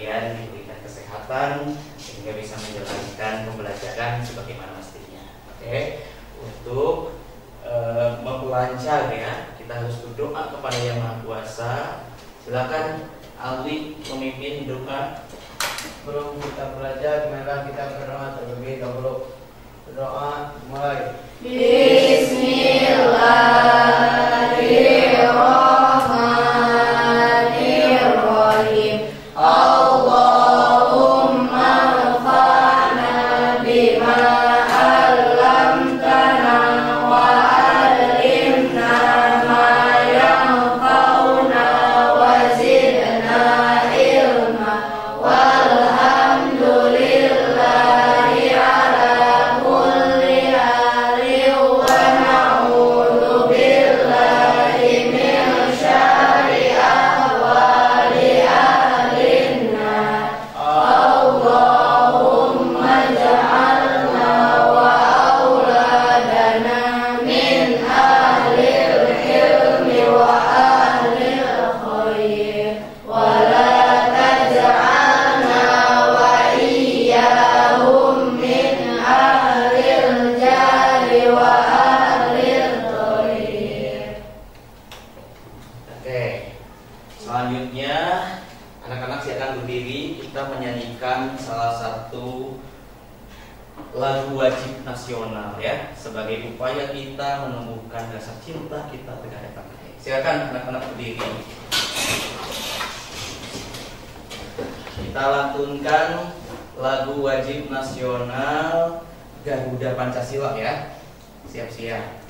kalian diberikan kesehatan sehingga bisa menjalankan pembelajaran sebagaimana mestinya. Oke, untuk memperlancar ya, kita harus berdoa kepada Yang Maha Kuasa. Silakan Alwi memimpin doa. Sebelum kita belajar, marilah kita berdoa terlebih dahulu. Berdoa mulai. Bismillahirrahmanirrahim. Allahumma anfa'na bima 'allamtana wa 'allimna ma yanfa'una wa zidna ilma. Walhamdulillahi ala kulli halin wa na'udzu billahi min syarri ahwali ahlinna. Allahumma ja'alna wa auladana min ahlil ilmi wa ahlil khair, wa la taj'alna wa iyyahum min ahlil jahli wa ahlil dharir. Oke, selanjutnya anak-anak silakan berdiri. Kita menyanyikan salah satu lagu wajib nasional ya, sebagai upaya kita menumbuhkan rasa cinta kita terhadap tanah air. Silakan anak-anak berdiri. Kita lantunkan lagu wajib nasional Garuda Pancasila ya. Siap-siap.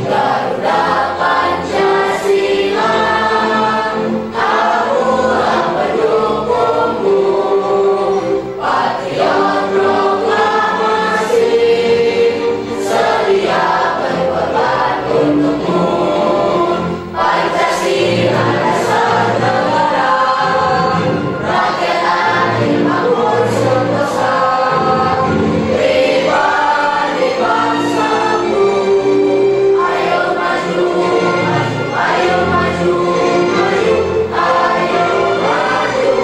Garuda Pancasila, akulah pendukungmu, patriot proklamasi, sedia berkorban untukmu. Pancasila dasar negara, rakyat adil makmur sentosa, pribadi bangsaku. Ayo maju, maju, ayo maju, maju, ayo maju, maju.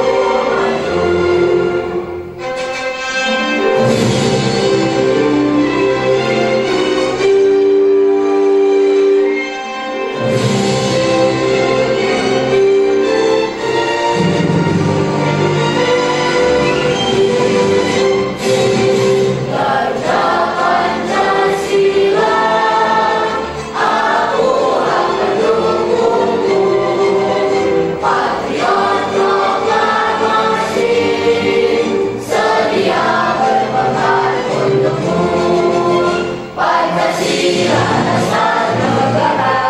Garuda Pancasila, akulah pendukungmu, patriot proklamasi, sedia berkorban untukmu. Pancasila dasar negara,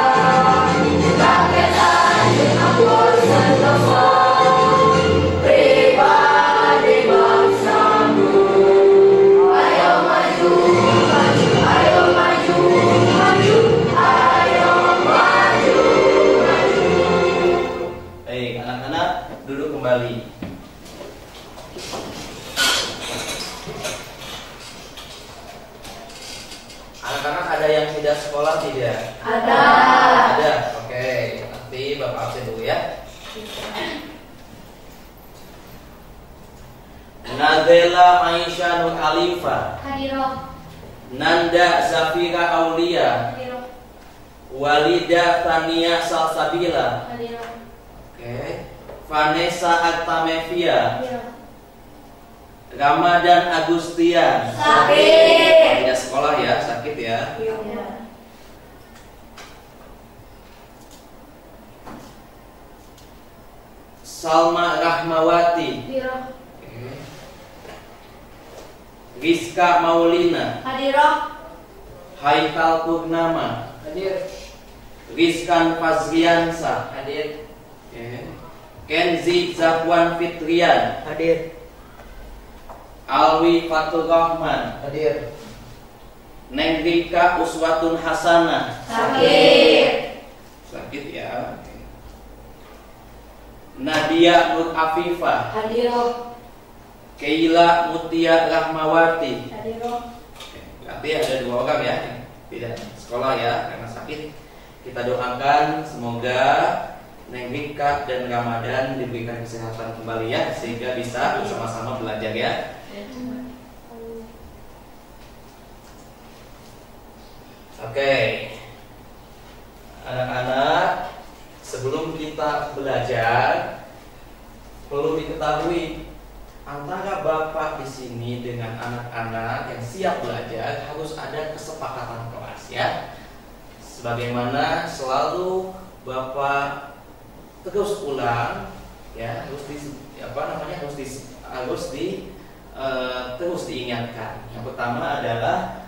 rakyat adil makmur sentosa, pribadi bangsamu. Ayo maju, maju, ayo maju, maju, ayo maju, maju. Baik, anak-anak duduk kembali. Anak-anak ada yang tidak sekolah tidak? Ada. Ada. Oke, nanti Bapak absen dulu ya. Nadela Aisyah Nur Alifa, Hadiroh, Nanda Zafira Aulia, hadiroh, Walida Tania Salsabila, hadiroh, oke, Vanessa Artamevia, hadiroh. Ramadan Agustian. Sakit. Tidak sekolah ya, sakit ya. Iya. Salma Rahmawati, Hadiroh, oke. Rizka Maulina, hadiroh, Haikal Purnama, hadir, Rizkan Fazriansa, hadir, oke. Kenzi Zafwan Fitrian, hadir, Alwi Fatur Rahman, hadir. Neng Rika Uswatun Hasanah. Sakit. Sakit ya. Nadia Nur Afifah. Hadiro. Keila Mutia Rahmawati. Hadiro. Berarti ada 2 orang ya yang tidak sekolah ya karena sakit. Kita doakan semoga Neng Rika dan Ramadan diberikan kesehatan kembali ya, sehingga bisa bersama-sama belajar ya. Oke, anak-anak, sebelum kita belajar perlu diketahui antara bapak di sini dengan anak-anak yang siap belajar harus ada kesepakatan kelas ya. Sebagaimana selalu bapak terus ulang ya, terus diingatkan. Yang pertama adalah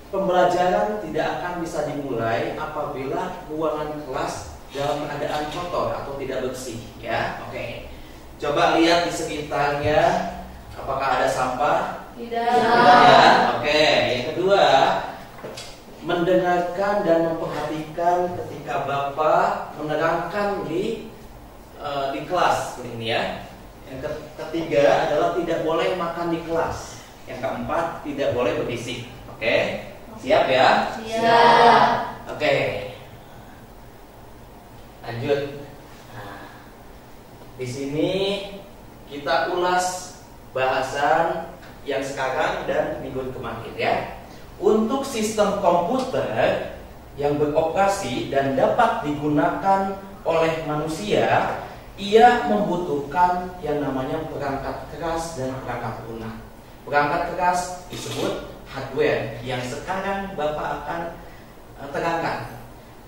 pembelajaran tidak akan bisa dimulai apabila ruangan kelas dalam keadaan kotor atau tidak bersih ya. Oke. Coba lihat di sekitarnya apakah ada sampah? Tidak. Tidak ya. Oke. Yang kedua, mendengarkan dan memperhatikan ketika Bapak menerangkan di kelas ini ya. Yang ketiga adalah tidak boleh makan di kelas. Yang keempat, tidak boleh berisik. Oke, siap ya? Siap. Oke, lanjut. Nah, di sini kita ulas bahasan yang sekarang dan minggu kemarin ya. Untuk sistem komputer yang beroperasi dan dapat digunakan oleh manusia, ia membutuhkan yang namanya perangkat keras dan perangkat lunak. Perangkat keras disebut hardware yang sekarang Bapak akan terangkan.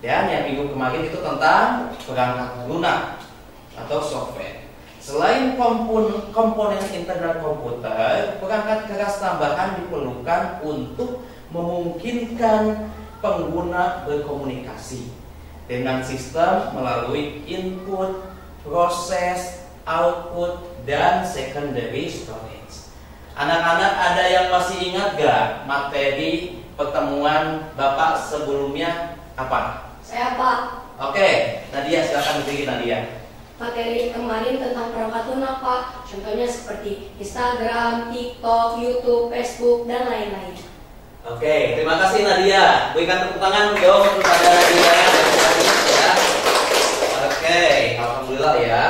Dan yang minggu kemarin itu tentang perangkat lunak atau software. Selain komponen internal komputer, perangkat keras tambahan diperlukan untuk memungkinkan pengguna berkomunikasi dengan sistem melalui input, proses, output, dan secondary storage. Anak-anak ada yang masih ingat gak materi pertemuan Bapak sebelumnya apa? Saya Pak. Oke, Nadia silakan berdiri Nadia. Materi kemarin tentang perangkat lunak Pak. Contohnya seperti Instagram, TikTok, YouTube, Facebook, dan lain-lain. Oke, terima kasih Nadia. Berikan tepuk tangan dong kepada Nadia ya. Oke, alhamdulillah ya.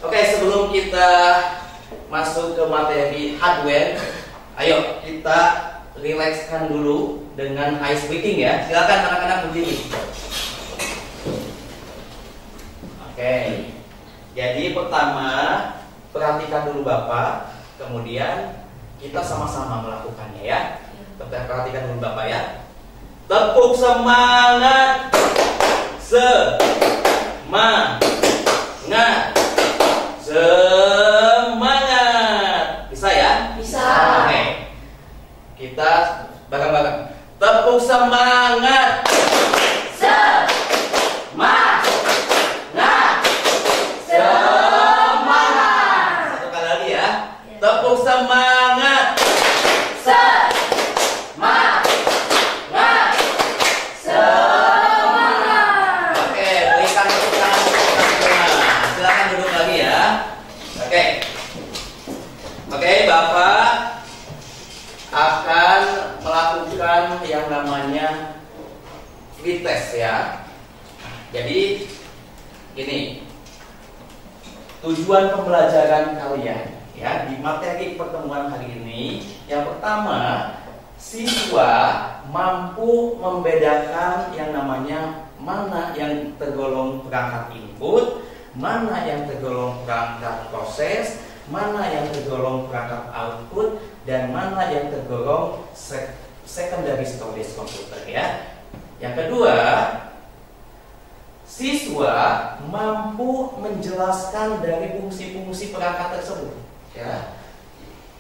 Oke, sebelum kita masuk ke materi hardware, ayo kita rilekskan dulu dengan ice breaking ya. Silakan anak-anak berdiri. Oke. Jadi pertama perhatikan dulu Bapak, kemudian kita sama-sama melakukannya ya. Perhatikan dulu Bapak ya. Tepuk semangat. Semangat. Semangat. Bisa ya? Bisa. Oke. Kita bareng-bareng. Tepuk semangat. Semangat. Semangat. Satu kali lagi ya. Tepuk semangat. Semangat. Semangat. Oke, berikan tepuk tangan untuk kita semua. Silakan duduk lagi ya. Oke. Oke, Bapak akan melakukan yang namanya pretest ya. Jadi gini, tujuan pembelajaran kalian ya di materi pertemuan hari ini, yang pertama siswa mampu membedakan yang namanya mana yang tergolong perangkat input, mana yang tergolong perangkat proses, mana yang tergolong perangkat output, dan mana yang tergolong secondary storage komputer ya. Yang kedua, siswa mampu menjelaskan dari fungsi-fungsi perangkat tersebut ya.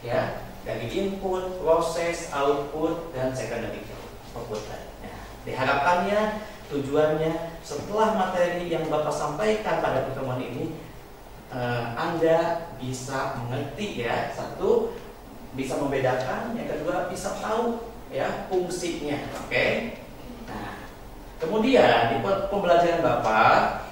Ya, dari input, proses, output, dan secondary komputer. Nah, diharapkannya tujuannya setelah materi yang Bapak sampaikan pada pertemuan ini, Anda bisa mengerti ya, satu bisa membedakan, yang kedua bisa tahu ya fungsinya. Oke. Nah, kemudian di pembelajaran Bapak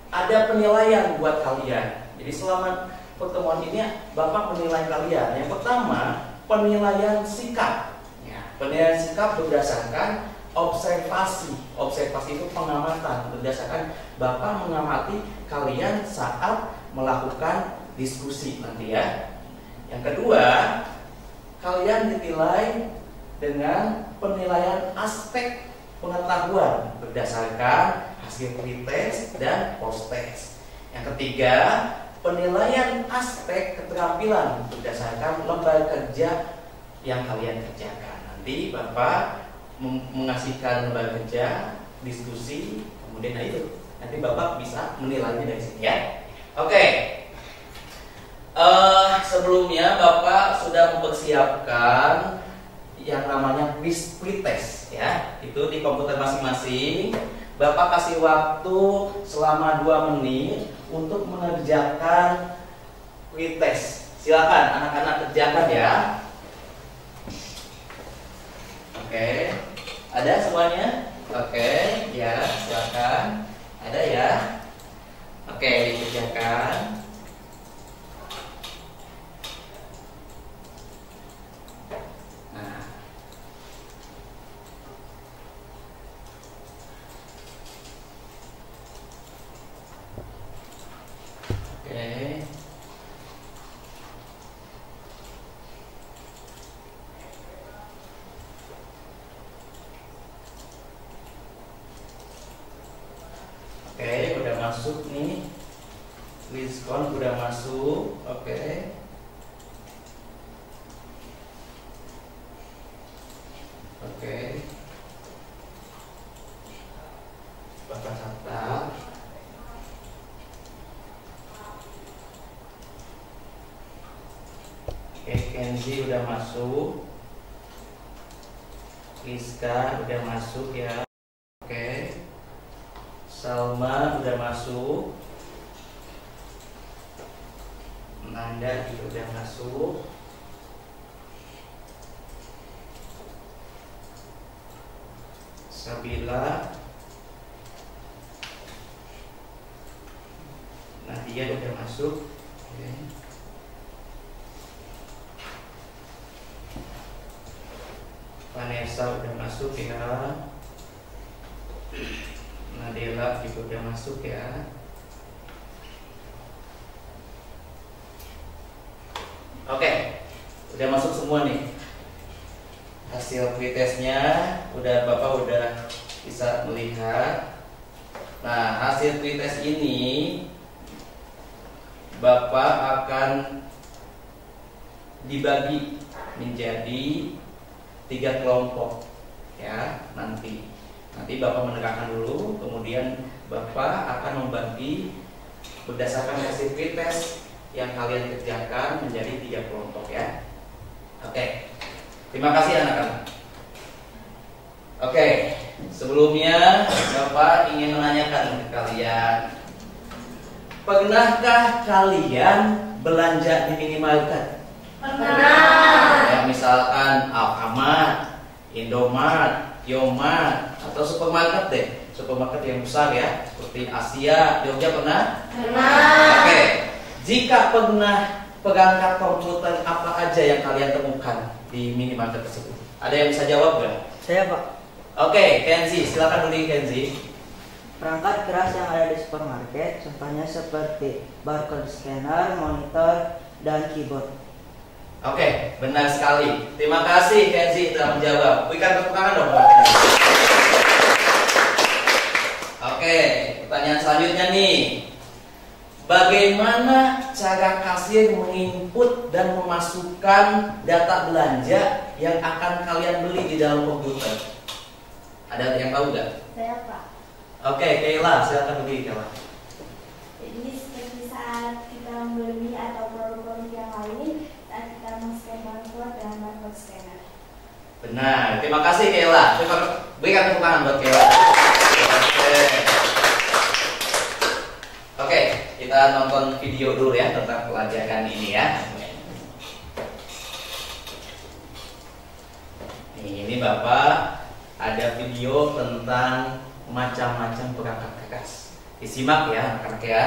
ada ada penilaian buat kalian. Jadi selama pertemuan ini Bapak menilai kalian. Yang pertama, penilaian sikap. Ya, penilaian sikap berdasarkan observasi. Observasi itu pengamatan. Berdasarkan Bapak mengamati kalian saat melakukan diskusi nanti ya. Yang kedua, kalian dinilai dengan penilaian aspek pengetahuan berdasarkan hasil pretest dan post-test. Yang ketiga, penilaian aspek keterampilan berdasarkan lembaga kerja yang kalian kerjakan. Nanti Bapak mengasihkan lembaga kerja, diskusi, kemudian itu nanti Bapak bisa menilainya dari sini ya. Oke. Sebelumnya Bapak sudah mempersiapkan yang namanya quiz pretest ya. Itu di komputer masing-masing. Bapak kasih waktu selama 2 menit untuk mengerjakan pretest. Silakan anak-anak kerjakan ya. Oke. Ada semuanya? Oke, ya, silakan. Ada ya? Oke, dikerjakan. Nah. Oke. Oke, udah masuk nih. Quizcon udah masuk. Oke. Oke. Bapak catat. Oke, Kenzi udah masuk. Rizka udah masuk ya. Oke. Salma udah masuk. Nanda juga udah masuk. Sabila, Nadia udah masuk. Oke. Vanessa udah masuk ya. Nadela juga udah masuk ya. Oke, udah masuk semua nih. Hasil pretestnya Bapak udah bisa melihat. Nah, hasil pretest ini Bapak akan dibagi menjadi 3 kelompok ya nanti. Nanti Bapak menekankan dulu, kemudian Bapak akan membagi berdasarkan hasil pretest yang kalian kerjakan menjadi 3 kelompok ya. Oke. Terima kasih anak-anak. Oke, sebelumnya Bapak ingin menanyakan ke kalian, pernahkah kalian belanja di minimarket? Pernah. Ya, misalkan Alfamart, Indomart, Yomart, atau supermarket deh, supermarket yang besar ya, seperti Asia, Jogja pernah? Pernah. Oke, jika pernah, perangkat komputer apa aja yang kalian temukan di minimarket tersebut? Ada yang bisa jawab nggak? Saya Pak. Oke, Kenzi, silakan dulu Kenzi. Perangkat keras yang ada di supermarket, contohnya seperti barcode scanner, monitor, dan keyboard. Oke, benar sekali. Terima kasih Kenzi telah menjawab. Berikan tepuk tangan dong buat Kenzi. Oke, pertanyaan selanjutnya nih. Bagaimana cara kasir menginput dan memasukkan data belanja yang akan kalian beli di dalam komputer? Ada yang tahu nggak? Saya Pak. Oke, Kayla, silakan berdiri Kayla. Jadi seperti saat kita membeli atau produk-produk yang lain, saat kita men-scan barcode dengan barcode scanner. Benar, terima kasih Kayla. Berikan tepuk tangan buat Kayla. Oke, kita nonton video dulu ya tentang pelajaran ini ya. Ini Bapak ada video tentang macam-macam perangkat keras. Disimak ya anak-anak ya.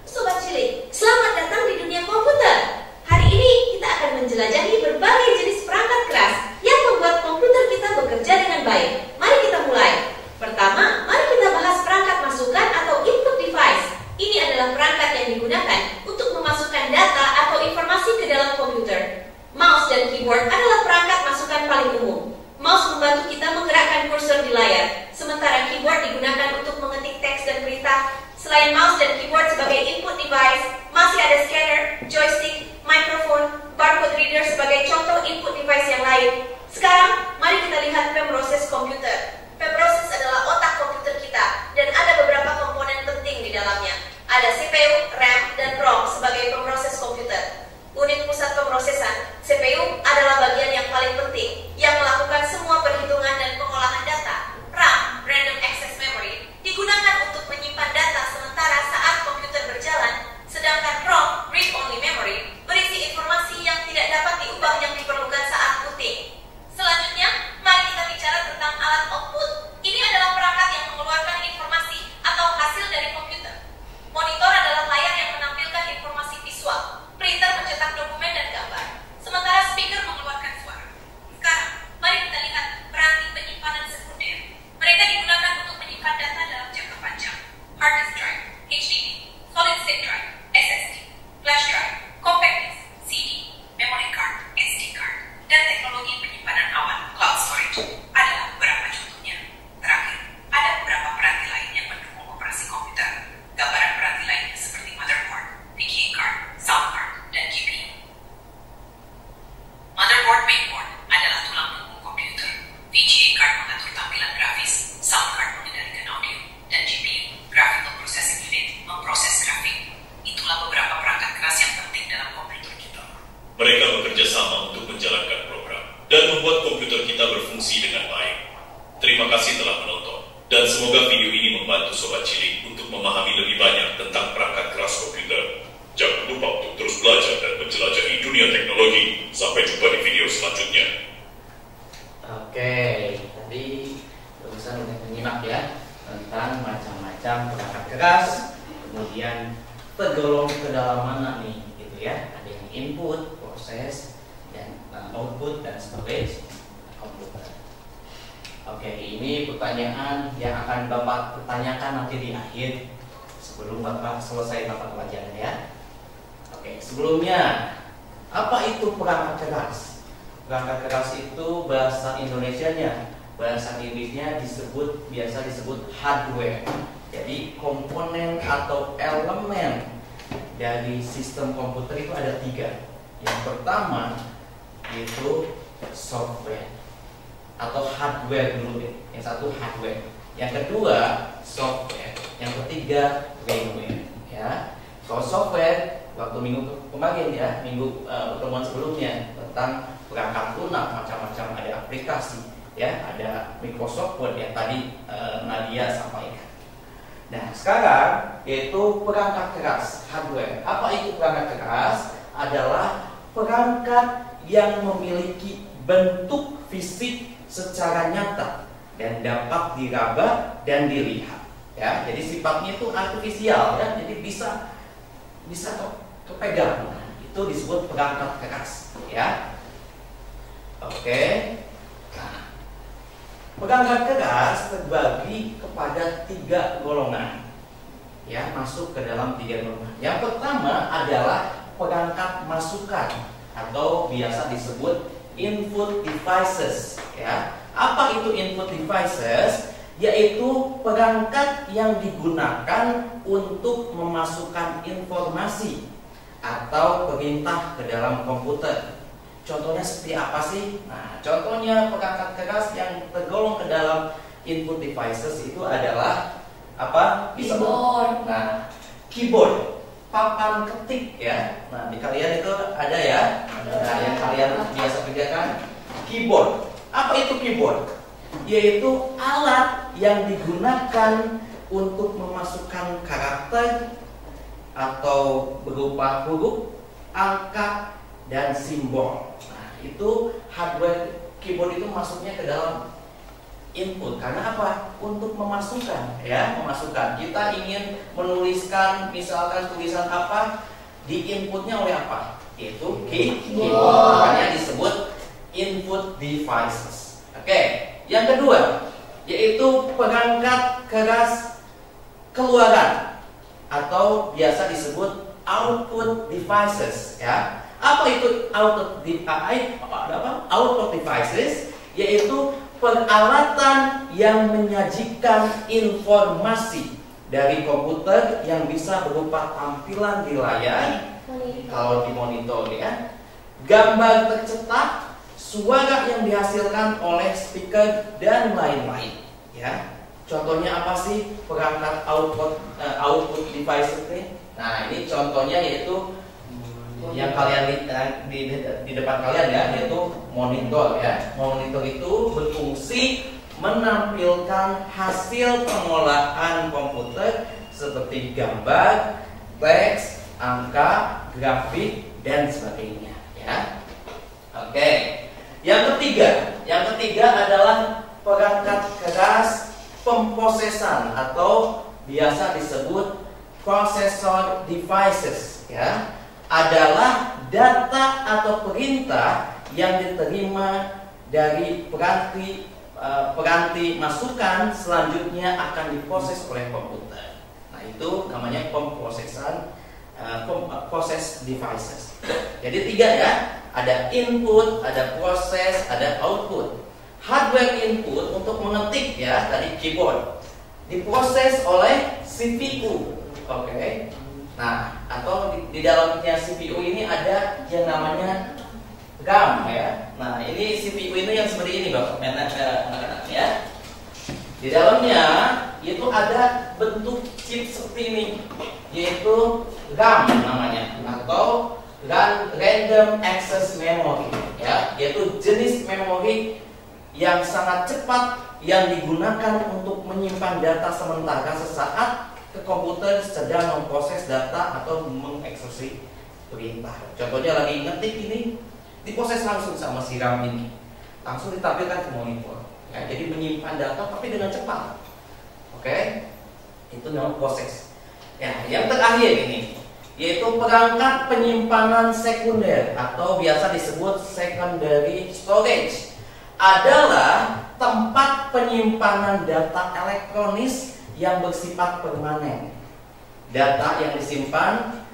Sobat Cilik, selamat datang di dunia komputer. Hari ini kita akan menjelajahi berbagai jenis perangkat keras yang membuat komputer kita bekerja dengan baik. Mari kita mulai. Pertama, mari kita bahas perangkat masukan atau input device. Ini adalah perangkat yang digunakan untuk memasukkan data atau informasi ke dalam komputer. Mouse dan keyboard adalah perangkat masukan paling umum. Mouse membantu kita menggerakkan kursor di layar, sementara keyboard digunakan untuk mengetik teks dan perintah. Selain mouse dan keyboard sebagai input device, masih ada scanner, joystick, microphone, barcode reader sebagai contoh input device yang lain. Sekarang, mari kita lihat pemroses komputer. Pemroses adalah otak komputer kita, dan ada beberapa komponen penting di dalamnya. Ada CPU, RAM, dan ROM sebagai pemroses komputer. Unit pusat pemrosesan, CPU, adalah bagian yang paling penting, yang melakukan semua perhitungan dan pengolahan data. RAM, Random Access Memory, digunakan untuk menyimpan data sementara saat komputer berjalan, sedangkan ROM, Read Only Memory, berisi informasi yang tidak dapat diubah yang diperlukan saat booting. Selanjutnya, mari kita bicara tentang alat output. Ini adalah perangkat yang mengeluarkan informasi atau hasil dari komputer. Monitor adalah layar yang menampilkan informasi visual. Printer mencetak dokumen dan gambar. Sementara speaker mengeluarkan suara. Sekarang, mari kita lihat peranti penyimpanan sekunder. Mereka digunakan untuk menyimpan data dalam jangka panjang. Hard disk drive, HDD, solid state drive, SSD, flash drive, compact disk, CD, memory card, SD card, dan teknologi penyimpanan awan, cloud storage adalah beberapa contohnya. Terakhir, ada beberapa peranti lain yang mendukung operasi komputer. Gambaran peranti lainnya seperti motherboard, VGA card, sound card, dan GPU. Motherboard mainboard adalah tulang punggung komputer. VGA card mengatur tampilan grafis, sound card mengendalikan audio, dan GPU, graphical processing unit, memproses grafik. Itulah beberapa perangkat keras yang penting dalam komputer kita. Mereka bekerja sama untuk menjalankan program dan membuat komputer kita berfungsi dengan baik. Terima kasih telah menonton, dan semoga video ini membantu Sobat Cilik untuk memahami lebih banyak tentang perangkat keras komputer. Jangan lupa untuk terus belajar dan menjelajahi dunia teknologi. Sampai jumpa di video selanjutnya. Oke, tadi barusan udah menyimak ya tentang macam-macam perangkat keras, kemudian tergolong ke dalam mana nih, gitu ya. Ada yang input, proses, dan output dan storage komputer. Oke, ini pertanyaan yang akan Bapak pertanyakan nanti di akhir sebelum Bapak selesai mata pelajaran ya. Oke, sebelumnya apa itu perangkat keras? Perangkat keras itu bahasa Indonesianya, bahasa Inggrisnya biasa disebut hardware. Jadi komponen atau elemen dari sistem komputer itu ada 3. Yang pertama itu software atau hardware dulu deh. Yang satu hardware, yang kedua software, yang ketiga firmware ya. Kalau software waktu minggu kemarin ya, pertemuan sebelumnya tentang perangkat lunak macam-macam, ada aplikasi ya, ada Microsoft Word yang tadi Nadia sampaikan. Nah sekarang yaitu perangkat keras hardware. Apa itu perangkat keras? Adalah perangkat yang memiliki bentuk fisik secara nyata dan dapat diraba dan dilihat ya. Jadi sifatnya itu artifisial ya, jadi bisa kepegang. Nah, itu disebut perangkat keras ya. Oke. Nah, perangkat keras terbagi kepada 3 golongan ya, masuk ke dalam 3 golongan. Yang pertama adalah perangkat masukan atau biasa disebut input devices ya. Apa itu input devices? Yaitu perangkat yang digunakan untuk memasukkan informasi atau perintah ke dalam komputer. Contohnya seperti apa sih? Nah, contohnya perangkat keras yang tergolong ke dalam input devices itu adalah apa? Keyboard. Nah, keyboard, papan ketik ya. Nah, di kalian itu ada ya. Nah, yang kalian biasa kerjakan keyboard. Apa itu keyboard? Yaitu alat yang digunakan untuk memasukkan karakter atau berupa huruf, angka, dan simbol. Nah, itu hardware keyboard itu masuknya ke dalam input. Karena apa? Untuk memasukkan, ya, memasukkan. Kita ingin menuliskan misalkan tulisan apa, di inputnya oleh apa? Yaitu keyboard. Makanya disebut input devices. Oke. Yang kedua, yaitu perangkat keras keluaran atau biasa disebut output devices, ya. Apa itu output devices? Yaitu peralatan yang menyajikan informasi dari komputer yang bisa berupa tampilan di layar, kalau di monitor, ya, gambar tercetak, suara yang dihasilkan oleh speaker dan lain-lain, ya. Contohnya apa sih perangkat output device ini? Nah, ini contohnya yaitu yang kalian lihat di depan kalian, ya, yaitu monitor, ya. Monitor itu berfungsi menampilkan hasil pengolahan komputer seperti gambar, teks, angka, grafik, dan sebagainya, ya. Oke. Yang ketiga adalah perangkat keras pemprosesan atau biasa disebut processor devices, ya. Adalah data atau perintah yang diterima dari peranti masukan selanjutnya akan diproses oleh komputer. Nah, itu namanya pemprosesan process devices. Jadi 3, ya. Ada input, ada proses, ada output. Hardware input untuk mengetik, ya, tadi keyboard, diproses oleh CPU. Oke. Nah, atau di dalamnya CPU ini ada yang namanya RAM, ya. Nah, ini CPU ini yang seperti ini, Bapak, ya. Di dalamnya itu ada bentuk chip seperti ini, yaitu RAM namanya, atau Random Access Memory, ya, yaitu jenis memori yang sangat cepat yang digunakan untuk menyimpan data sementara sesaat ke komputer sedang memproses data atau mengeksekusi perintah. Contohnya lagi ngetik ini, diproses langsung sama si RAM ini, langsung ditampilkan ke monitor, ya, jadi menyimpan data tapi dengan cepat. Oke, itu namanya proses. Ya, yang terakhir ini yaitu perangkat penyimpanan sekunder atau biasa disebut secondary storage, adalah tempat penyimpanan data elektronis yang bersifat permanen. Data yang disimpan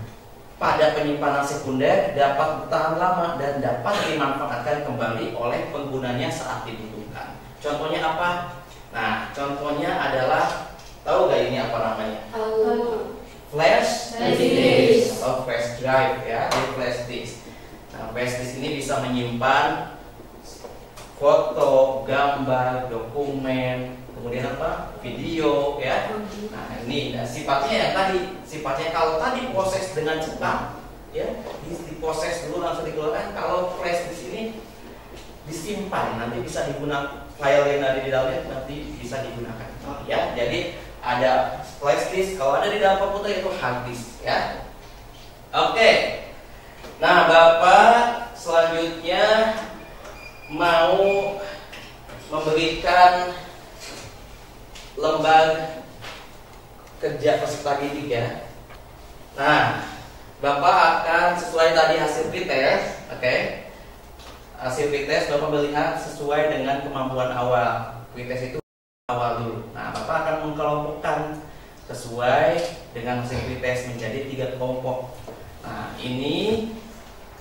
pada penyimpanan sekunder dapat bertahan lama dan dapat dimanfaatkan kembali oleh penggunanya saat dibutuhkan. Contohnya apa? Nah, contohnya adalah, tahu gak ini apa namanya? Flash disk atau flash drive, ya, di flash disk. Nah, flash disk ini bisa menyimpan foto, gambar, dokumen, kemudian apa? Video, ya. Nah, ini sifatnya yang tadi, sifatnya kalau tadi proses dengan cepat, ya, diproses dulu langsung dikeluarkan. Kalau flash disk ini disimpan, nanti bisa digunakan, file yang ada di dalamnya nanti bisa digunakan, ya. Jadi ada flash disk, kalau ada di dalam komputer itu hard disk, ya. Oke. Nah, Bapak selanjutnya mau memberikan lembar kerja peserta didik, ya. Nah, Bapak akan sesuai tadi hasil pretest, oke. Hasil pretest Bapak melihat sesuai dengan kemampuan awal. Pretest itu awal dulu. Nah, Bapak akan mengkelompokkan sesuai dengan hasil pretest menjadi 3 kelompok. Nah, ini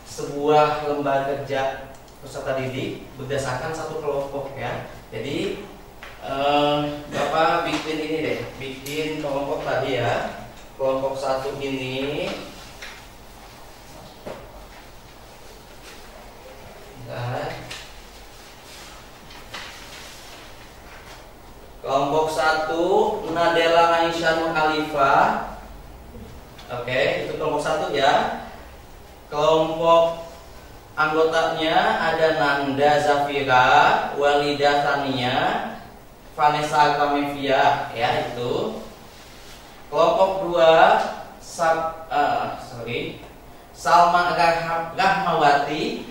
sebuah lembar kerja peserta didik berdasarkan 1 kelompok, ya. Jadi Bapak bikin ini deh, bikin kelompok tadi, ya. Kelompok 1 ini, kelompok 1 Nadela Aisyah Nur Alifah. Oke, itu kelompok 1, ya. Kelompok anggotanya ada Nanda Zafira, Walida Tania, Vanessa Kamevia, ya, itu. Kelompok 2 Salma Rahmawati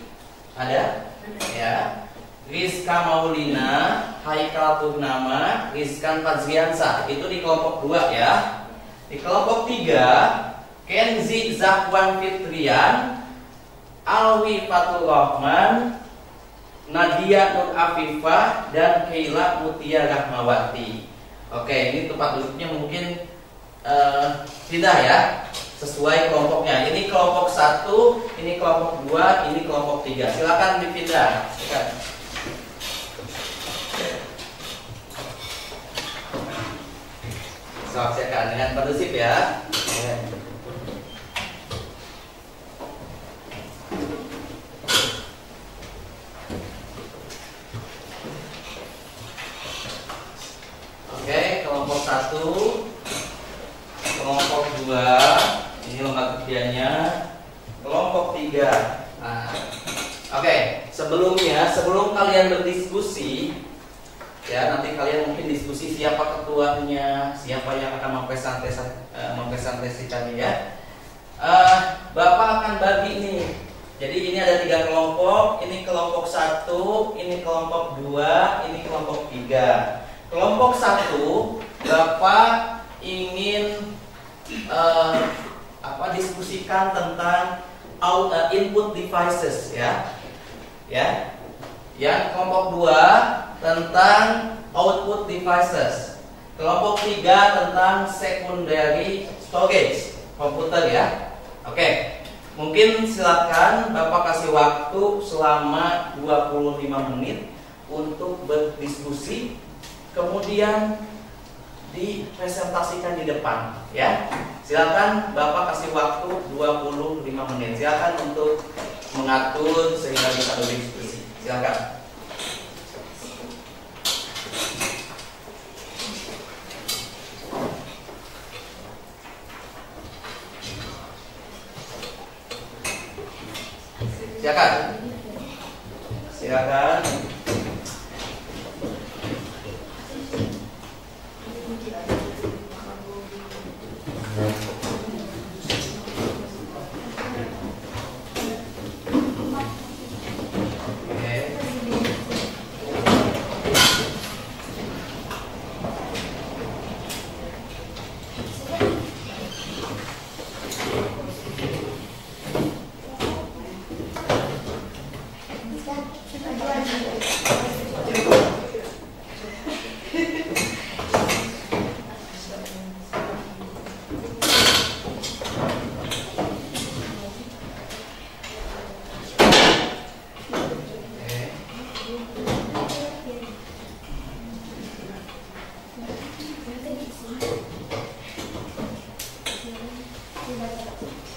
ada, ya. Rizka Maulina, Haikal Turna, Rizkan Fazriansa, itu di kelompok 2 ya. Di kelompok 3 Kenzi Zakwan Fitrian, Alwi Fatul Rahman, Nadia Nur Afifah, dan Keila Mutia Rahmawati. Oke, ini tempat duduknya mungkin pindah ya, sesuai kelompoknya. Ini kelompok 1, ini kelompok 2, ini kelompok 3. Silakan dipindah. Silakan. Silakan dengan kondusif ya. Oke, kelompok 1, kelompok 2, ini lembaga kerjanya, kelompok 3. Nah, oke, sebelum kalian berdiskusi, ya nanti kalian mungkin diskusi siapa ketuanya, siapa yang akan mempresentasikannya ya. Bapak akan bagi ini. Jadi ini ada 3 kelompok, ini kelompok 1, ini kelompok 2, ini kelompok 3. Kelompok 1, Bapak ingin diskusikan tentang input devices ya. Ya. Yang kelompok 2 tentang output devices. Kelompok 3 tentang secondary storage komputer ya. Oke. Mungkin silakan Bapak kasih waktu selama 25 menit untuk berdiskusi. Kemudian dipresentasikan di depan ya. Silakan Bapak kasih waktu 25 menit. Silakan untuk mengatur sehingga bisa berdiskusi. Silakan. Silakan. Silakan.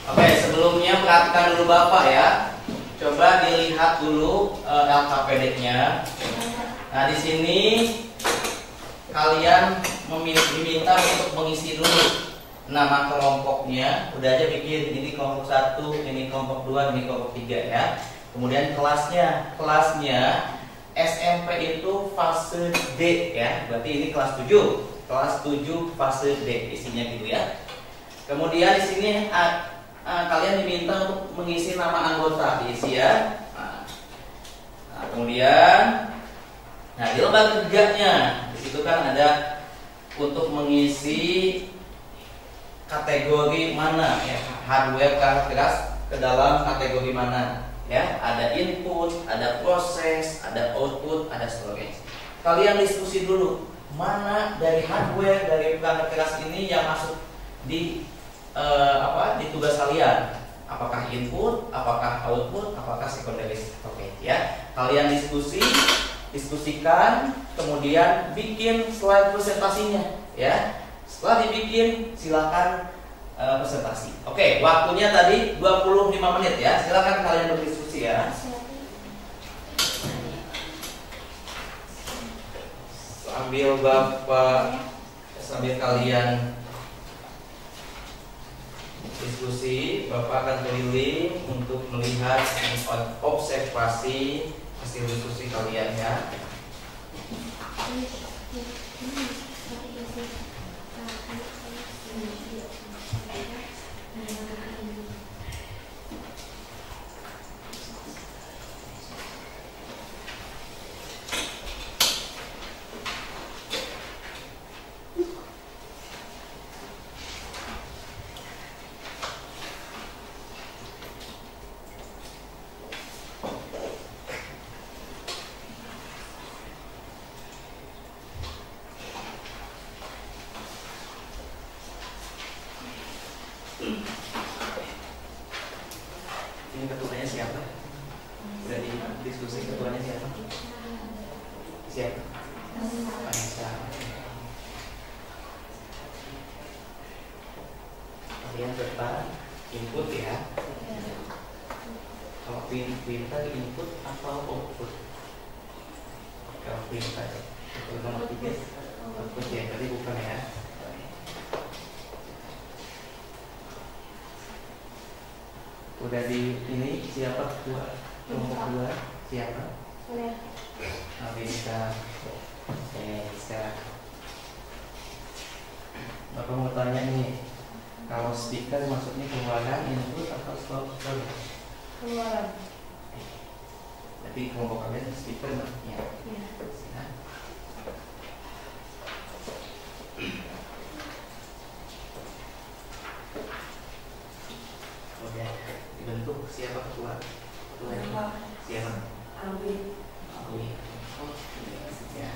Oke, sebelumnya perhatikan dulu Bapak ya. Coba dilihat dulu LKPD-nya. Nah, di sini kalian diminta untuk mengisi dulu nama kelompoknya. Udah aja bikin ini kelompok 1, ini kelompok 2, ini kelompok 3 ya. Kemudian kelasnya SMP itu fase D ya. Berarti ini kelas 7. Kelas 7 fase D isinya gitu ya. Kemudian di sini kalian diminta untuk mengisi nama anggota, diisi ya. Nah, kemudian, di lembaga kerjanya di situ kan ada untuk mengisi kategori mana ya, hardware keras ke dalam kategori mana ya. Ada input, ada proses, ada output, ada storage. Kalian diskusi dulu mana dari hardware dari perangkat keras ini yang masuk di tugas kalian, apakah input, apakah output, apakah secondary storage ya. Kalian diskusikan, kemudian bikin slide presentasinya ya. Setelah dibikin, silakan presentasi. Oke, waktunya tadi 25 menit ya. Silakan kalian berdiskusi ya. Sambil kalian diskusi, Bapak akan keliling untuk melihat observasi hasil diskusi kalian ya. Ini ketuanya siapa? Udah diskusi ketuanya siapa? Siapa? Vanessa. Kalian tetap input ya. Kalau pintar input atau output? Kalau pintar itu nomor 3 output ya, tadi bukan ya. Udah di ini siapa ketua kelompok 2? Siapa? Bisa. Bisa. Bapak mau tanya nih, kalau speaker maksudnya keluaran input atau stop? Keluaran. Tapi kelompok kalian speaker maksudnya? Iya. Ya. Oke, dibentuk siapa ketua? Ketua siapa? Alwi. Alwi. Oh, ya.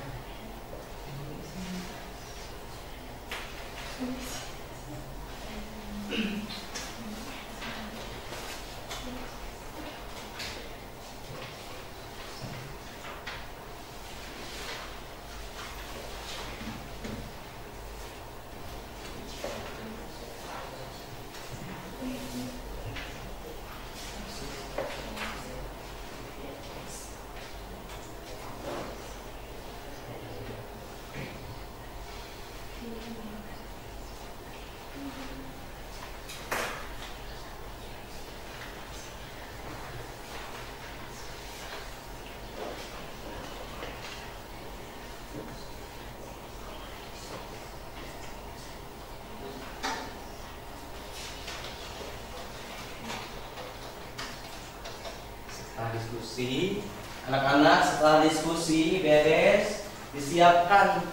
Setelah diskusi, anak-anak setelah diskusi beres, disiapkan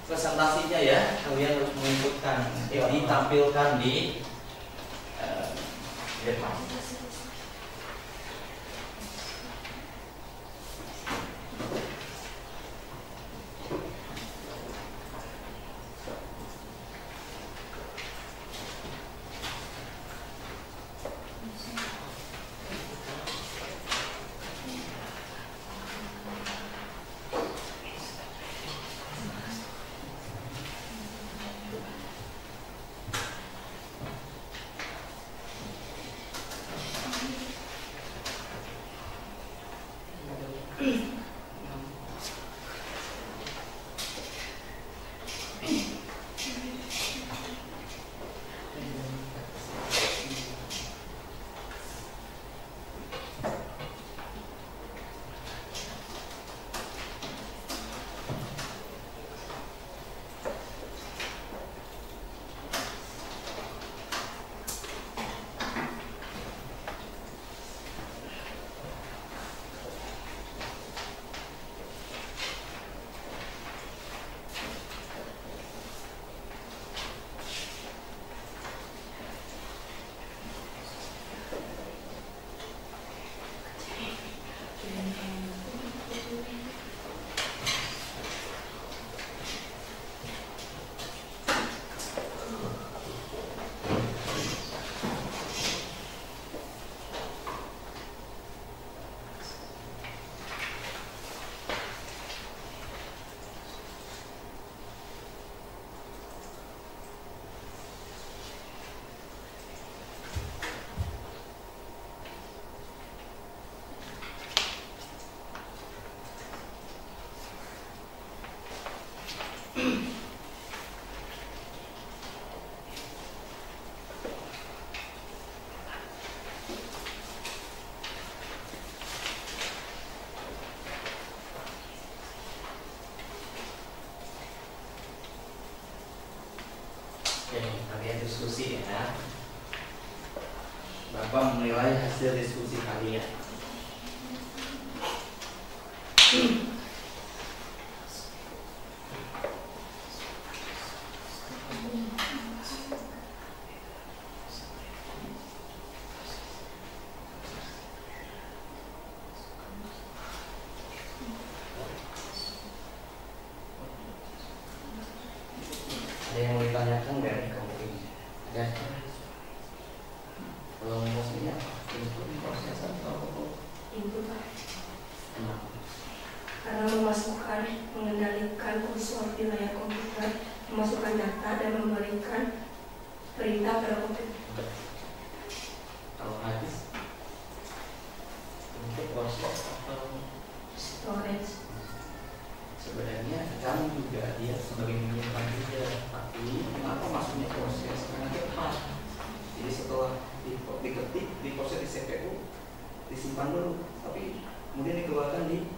presentasinya ya. Kalian harus menginputkan, nanti ditampilkan di depan. Kalian diskusi ya. Bapak menilai hasil diskusi kalian. Ada yang mau ditanyakan dari kamu ini? Ya. perintah pada komputer. Kalau hadis untuk proses atau Storage. sebenarnya kan juga dia sebagai menyimpan juga, tapi apa maksudnya proses karena cepat. Jadi setelah diketik, diproses di CPU, disimpan dulu, tapi kemudian dikeluarkan di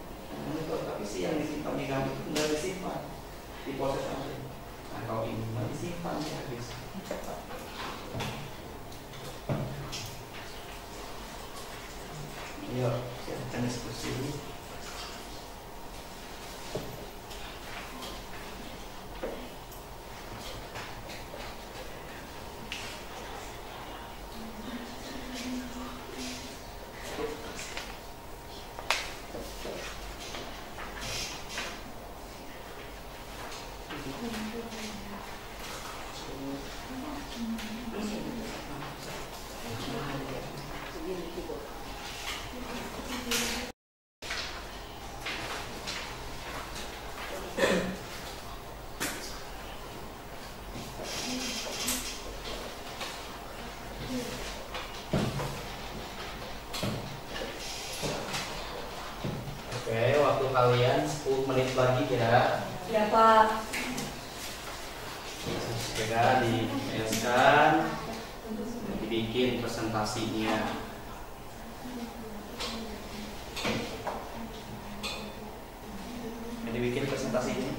monitor. Tapi si yang disimpan di kami itu nggak disimpan, diproses aja. Nah kalau ini mah disimpan ya habis. Yuk, silakan diskusi. Oke, waktu kalian 10 menit lagi ya. Ya Pak. Segera dibereskan, dibikin presentasinya. Dibikin presentasinya.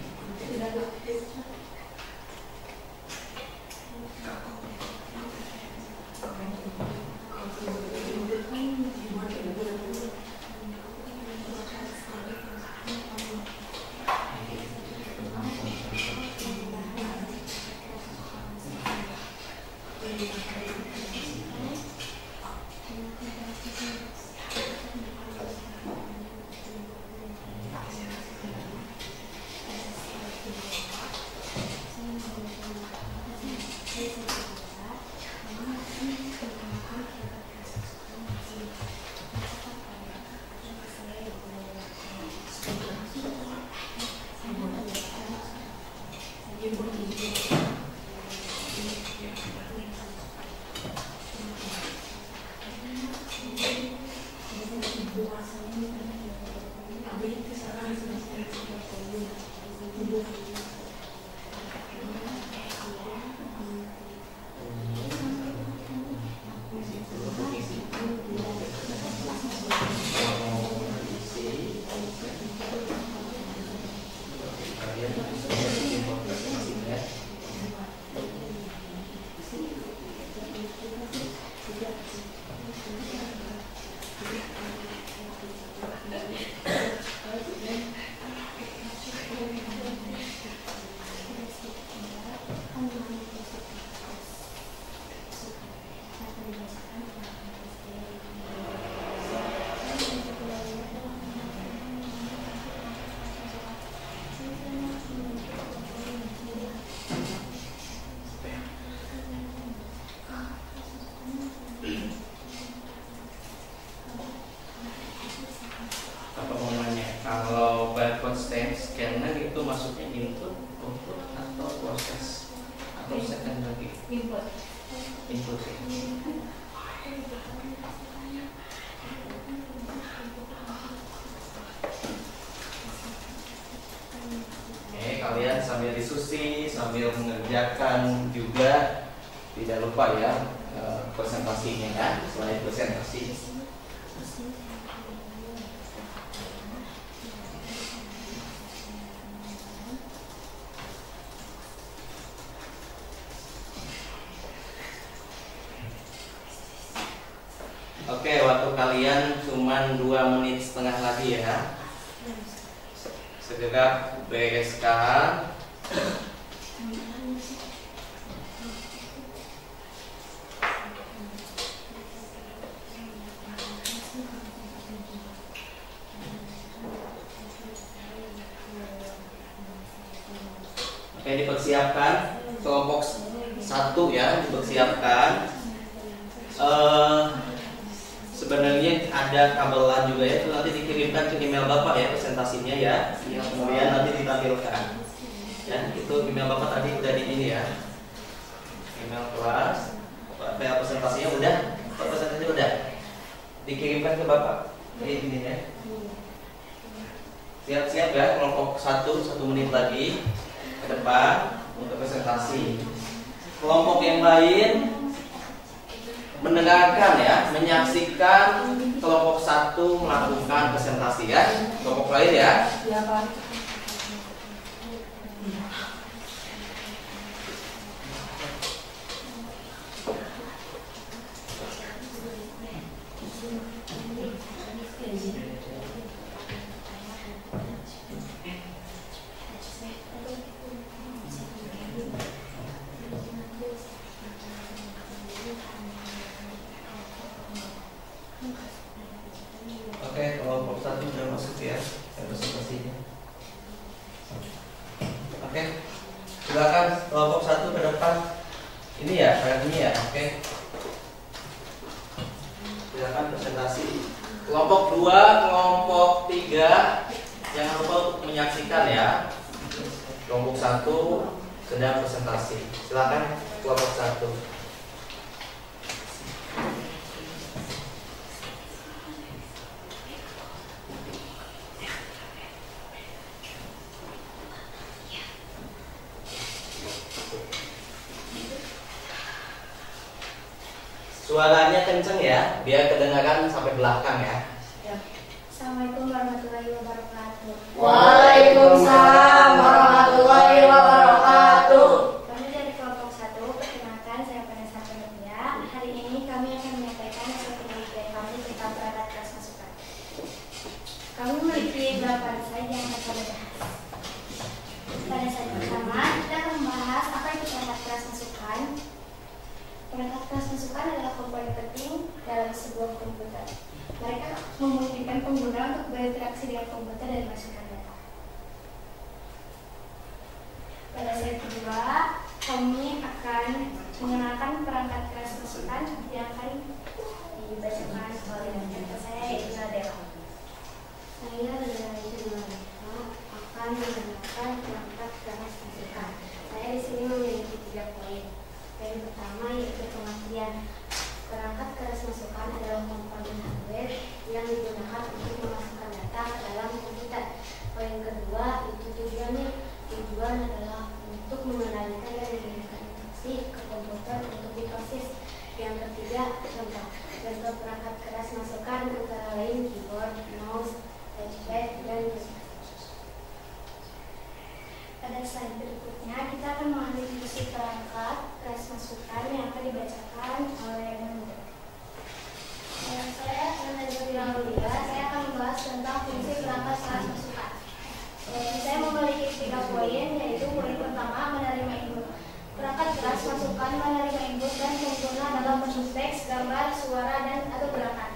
Scanner itu masuknya input, output, atau proses, atau secondary Input. input ya. Oke, kalian sambil diskusi, sambil mengerjakan juga, tidak lupa ya presentasinya ya, selain presentasi. Oke, waktu kalian cuma 2,5 menit lagi ya. Segera bereskan. Oke, dipersiapkan kelompok 1 ya, dipersiapkan. Sebenarnya ada kabelan juga ya, itu nanti dikirimkan ke email Bapak ya presentasinya ya, kemudian nanti ditampilkan. Ya, itu email Bapak tadi udah di ini ya, email kelas. presentasinya udah? Presentasinya udah? Dikirimkan ke Bapak? Ini ya. Siap-siap ya, kelompok 1 menit lagi ke depan untuk presentasi. Kelompok yang lain mendengarkan ya, menyaksikan kelompok 1 melakukan presentasi ya. Kelompok lain ya. Ya, Pak. Oke, kelompok 1 sudah masuk ya presentasinya. Oke, silakan kelompok 1 ke depan. Ini ya, kayak ini ya. Oke, silakan presentasi. Kelompok 2, kelompok 3, jangan lupa untuk menyaksikan ya. Kelompok 1 sedang presentasi. Silakan kelompok 1. Suaranya kenceng ya, biar kedengaran sampai belakang ya. Assalamualaikum warahmatullahi wabarakatuh. Waalaikumsalam warahmatullahi wabarakatuh. Kami dari kelompok 1, perkenalkan saya Vanessa Penetia. Hari ini kami akan menyampaikan hasil penelitian kami tentang perangkat keras masukan. Kami memiliki beberapa slide yang akan kami bahas. Pada slide pertama, kita akan membahas apa itu perangkat keras masukan. Perangkat keras masukan adalah komponen penting dalam sebuah komputer. Mereka memungkinkan pengguna untuk berinteraksi dengan komputer dan masukkan data. Pada slide kedua, kami akan mengenalkan perangkat keras masukan yang akan dibacakan oleh rekan saya, yaitu Nadela. Saya adalah akan mengenalkan perangkat keras masukan. Saya di sini memiliki 3 poin. Poin pertama yaitu pengertian. Perangkat keras masukan adalah komponen hardware yang digunakan untuk memasukkan data ke dalam komputer. Poin kedua itu tujuannya. Tujuan adalah untuk mengendalikan dan memberikan instruksi ke komputer untuk diproses. Yang ketiga, contoh perangkat keras masukan antara lain keyboard, mouse, touchpad, dan pada slide berikutnya kita akan mengambil fungsi perangkat keras masukan yang akan dibacakan oleh Nanda. Saya saya akan membahas tentang fungsi perangkat keras masukan. Saya memiliki 3 poin, yaitu poin pertama menerima input. Perangkat keras masukan menerima input dan pengguna dalam bentuk teks, gambar, suara, dan atau gerakan.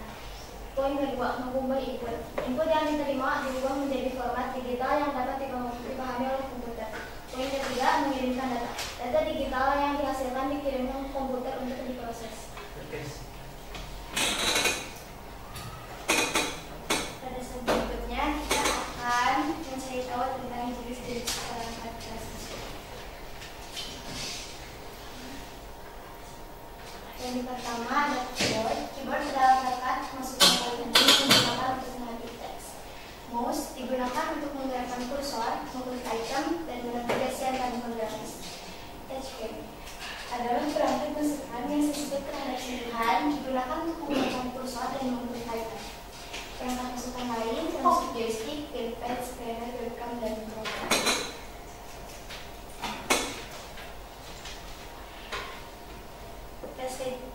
Poin kedua, mengubah input. Input yang diterima diubah menjadi format digital yang dapat dipahami oleh komputer. Poin ketiga, mengirimkan data. Data digital yang dihasilkan dikirimkan ke komputer untuk diproses. Pada slide berikutnya kita akan mencari tahu tentang jenis-jenis perangkat keras masukan. Yang pertama ada keyboard. Keyboard adalah perangkat masukan paling penting yang digunakan untuk mengetik teks. Mouse digunakan untuk menggerakkan kursor, mengklik item, dan menavigasi antar grafis. Touchpad adalah perangkat masukan yang sesuai terhadap sentuhan, digunakan untuk menggerakkan kursor dan mengklik item. Perangkat masukan lain termasuk joystick, gamepad, scanner, webcam, dan program.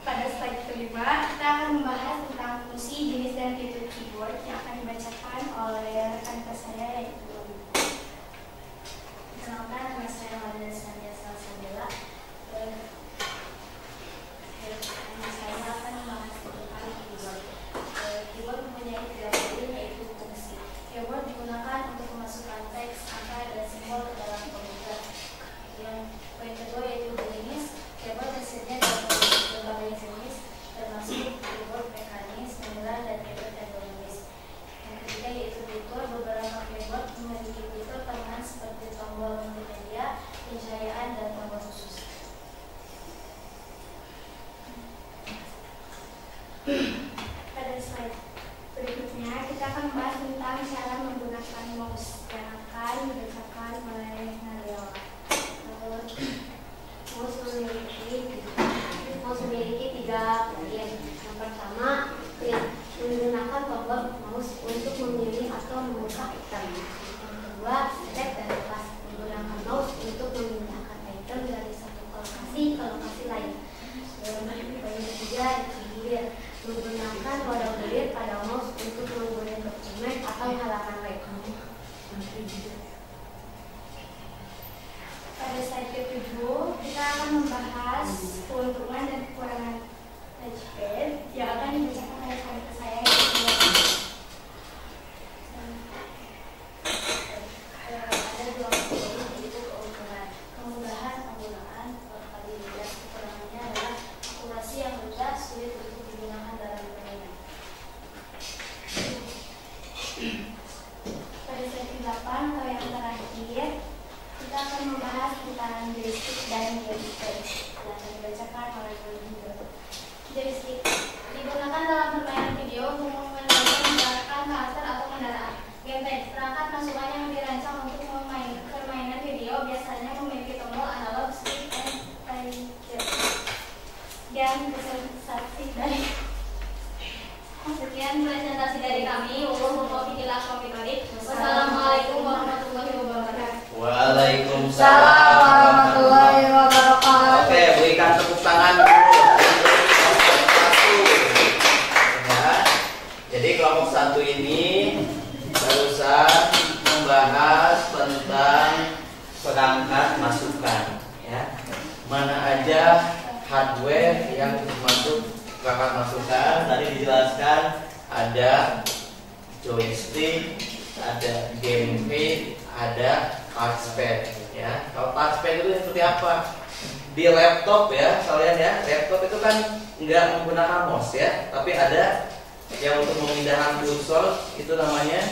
Pada slide kelima, kita akan membahas tentang fungsi, jenis, dan fitur keyboard yang akan dibacakan oleh rekan saya, yaitu kenalkan, nama saya Maria Sandia Salsabella. Saya akan membahas tentang keyboard. Keyboard mempunyai 3 poin, yaitu fungsi. Keyboard digunakan untuk memasukkan teks, angka, dan simbol ke dalam komputer. Yang poin kedua yaitu jenis. Keyboard tersedia dalam berbagai jenis, termasuk keyboard mekanis, manual, dan keyboard ergonomis. Yang ketiga yaitu fitur. Beberapa keyboard memiliki fitur tambahan seperti tombol multimedia, pencahayaan Pada slide berikutnya kita akan membahas tentang cara menggunakan mouse yang akan dibacakan oleh Nadia. Mouse memiliki 3 bagian. Yang pertama, menggunakan tombol mouse untuk memilih atau membuka item. Yang kedua, drag dan lepas, menggunakan mouse untuk memindahkan item dari satu lokasi ke lokasi lain. Yang ketiga, gear, menggunakan modal gear pada mouse untuk menggunakan dokumen atau halaman web. Pada slide ke-7 kita akan membahas keuntungan dan kekurangan touchpad yang akan dibacakan oleh adik saya ada 2 yaitu kemudahan penggunaan kali dan kekurangannya adalah akurasi yang rendah, sulit untuk digunakan dalam permainan. Pada slide ke-8 atau yang terakhir kita akan membahas tentang joystick dan gamepad yang akan dibacakan oleh Nadia. Joystick digunakan dalam permainan video untuk mengendalikan karakter atau kendaraan. Gamepad perangkat masukan yang dirancang untuk permainan video biasanya memiliki tombol analog, stick, and trigger. Dan sekian presentasi dari kami. Wassalamualaikum warahmatullahi wabarakatuh. Waalaikumsalam warahmatullahi wabarakatuh. Oke, berikan tepuk tangan dulu. Ya. Jadi kelompok 1 ini barusan membahas tentang perangkat masukan, ya. Mana aja hardware yang masuk perangkat masukan. Tadi dijelaskan ada joystick, ada gamepad, ada touchpad, ya. Kalau touchpad itu seperti apa? Di laptop ya, kalian ya, laptop itu kan nggak menggunakan mouse ya, tapi ada yang untuk memindahkan kursor itu namanya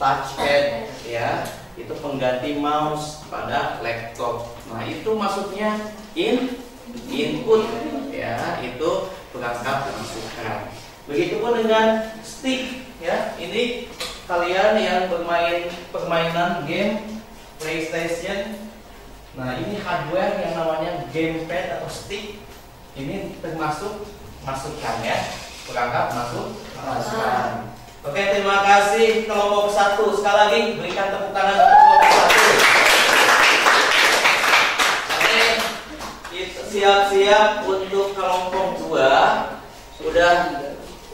touchpad ya. Itu pengganti mouse pada laptop. Nah itu maksudnya input ya, itu perangkat masukan. Begitupun dengan stick ya. Ini kalian yang bermain permainan game PlayStation. Nah ini hardware yang namanya gamepad atau stick. Ini termasuk masukan ya, perangkat masukan. Oke, terima kasih kelompok 1. Sekali lagi berikan tepuk tangan untuk kelompok 1. Oke, siap-siap untuk kelompok 2.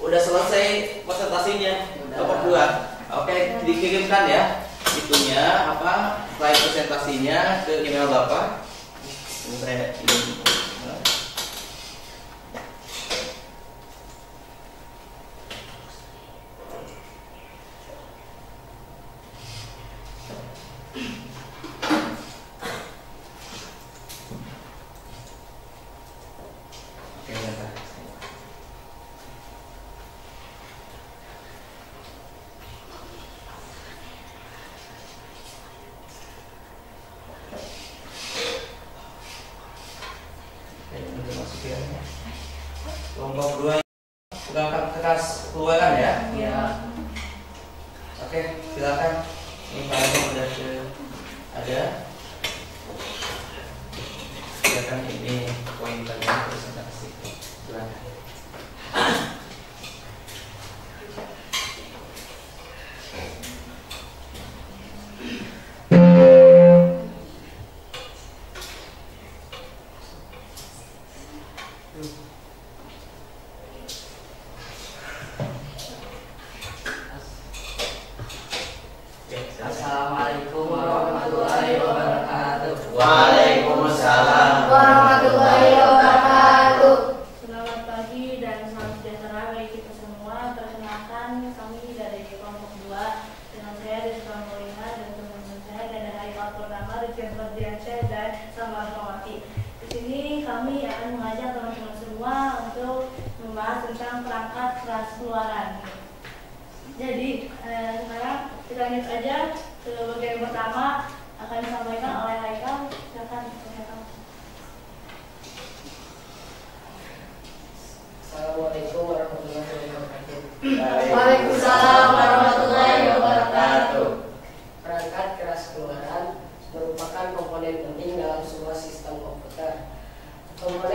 Udah selesai presentasinya kelompok 2. Oke, dikirimkan ya itunya apa slide presentasinya ke email Bapak. Ini saya kelompok 2 perangkat keras keluaran ya. Ya. Oke, silakan. Ini filenya udah ada. Silakan ini pointernya presentasi. Silakan. Assalamualaikum warahmatullahi wabarakatuh. Waalaikumsalam warahmatullahi wabarakatuh. Selamat pagi dan salam sejahtera bagi kita semua. Perkenalkan kami dari kelompok 2 dengan saya Rizwan Molina dan teman-teman saya dan hari pertama Rizwan Ferdiansyah dan Samar Fawati. Di sini kami akan mengajak teman-teman semua untuk membahas tentang perangkat keras keluaran. Jadi sekarang kita lanjut aja ke bagian pertama akan disampaikan oleh Haikal. Silakan Haikal. Assalamualaikum warahmatullahi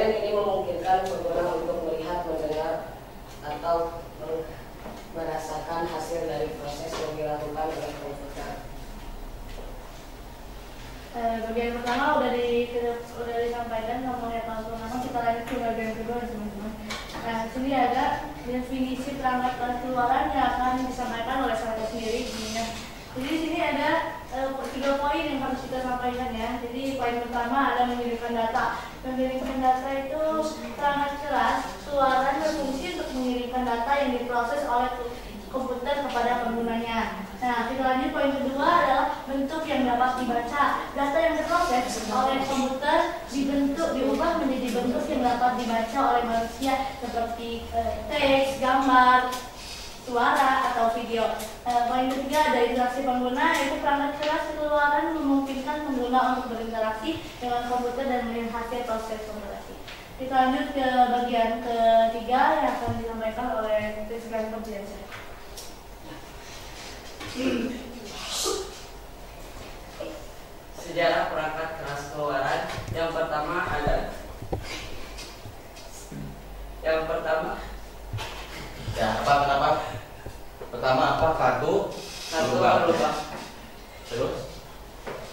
Kemudian ini memungkinkan pengguna untuk melihat, mendengar, atau merasakan hasil dari proses yang dilakukan oleh komputer. Bagian pertama udah disampaikan ngomongnya teman-teman. Kita lanjut ke bagian kedua teman-teman. Nah, sini ada definisi perangkat keras keluaran yang akan disampaikan oleh saya sendiri. Jadi di sini ada 3 poin yang harus kita sampaikan ya. Jadi poin pertama ada mengirimkan data. Mengirimkan data itu perangkat keras keluaran berfungsi untuk mengirimkan data yang diproses oleh komputer kepada penggunanya. Nah, kita lanjut poin kedua adalah bentuk yang dapat dibaca. Data yang diproses oleh komputer diubah menjadi bentuk yang dapat dibaca oleh manusia seperti teks, gambar, suara atau video. Poin ketiga ada interaksi pengguna, yaitu perangkat keras keluaran memungkinkan pengguna untuk berinteraksi dengan komputer dan melihat hasil proses komputerasi. Kita lanjut ke bagian ketiga yang akan disampaikan oleh Rizky Ferdiansyah. Sejarah perangkat keras keluaran. Yang pertama Ya, kenapa? Pertama apa? Kartu berlubang. Terus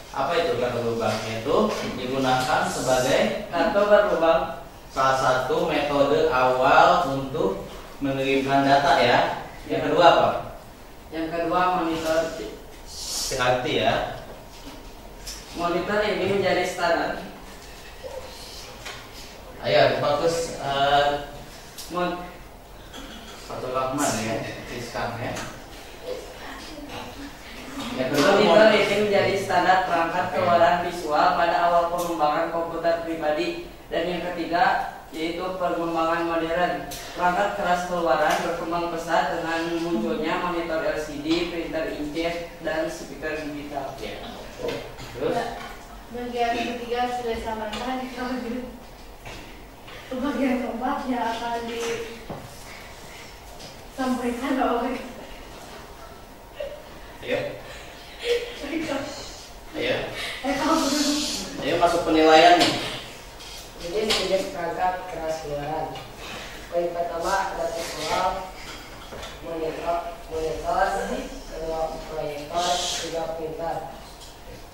apa itu kartu berlubang? Itu digunakan sebagai kartu berlubang, salah satu metode awal untuk mengirimkan data ya. Yang kedua apa? Yang kedua monitor. Arti ya. Monitor ini menjadi standar. Ayo fokus satu Rahman ya, Rizkan ya. Yang kedua Monitor ini menjadi standar perangkat keluaran visual pada awal pengembangan komputer pribadi. Dan yang ketiga yaitu pengembangan modern. Perangkat keras keluaran berkembang pesat dengan munculnya monitor LCD, printer inkjet, dan speaker digital. Ya. Terus bagian ketiga sudah disampaikan. Bagian keempat yang akan disampaikan oleh Ayo masuk penilaian nih. Jadi jenis perangkat keras keluaran. Poin pertama ada visual, monitor, kedua proyektor, tiga printer.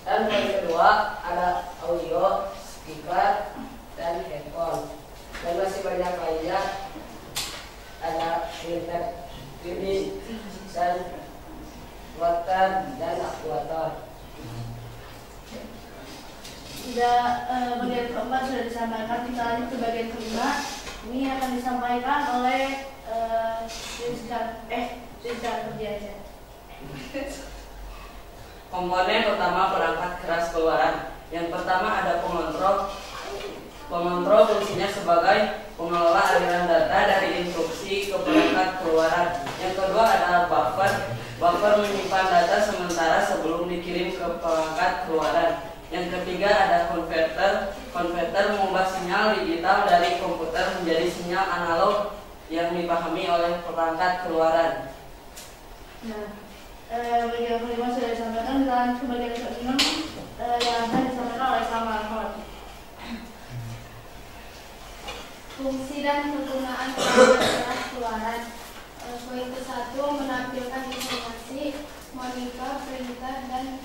Dan poin kedua ada audio, speaker, dan headphone. Dan masih banyak lainnya, ada printer 3D, dan water dan aktuator. Sudah bagian keempat sudah disampaikan. Kita lanjut ke bagian kelima. Ini akan disampaikan oleh Rizky Ferdiansyah. Komponen utama perangkat keras keluaran. Yang pertama ada pengontrol. Pengontrol fungsinya sebagai pengelola aliran data dari instruksi ke perangkat keluaran. Yang kedua ada buffer. Buffer menyimpan data sementara sebelum dikirim ke perangkat keluaran. Yang ketiga ada konverter. Konverter mengubah sinyal digital dari komputer menjadi sinyal analog yang dipahami oleh perangkat keluaran. Nah, bagian kelima sudah disampaikan. Kita lanjut ke bagian keenam yang akan disampaikan oleh Salman. Fungsi dan penggunaan perangkat keras keluaran. Poin ke-1 menampilkan informasi, monitor, printer, dan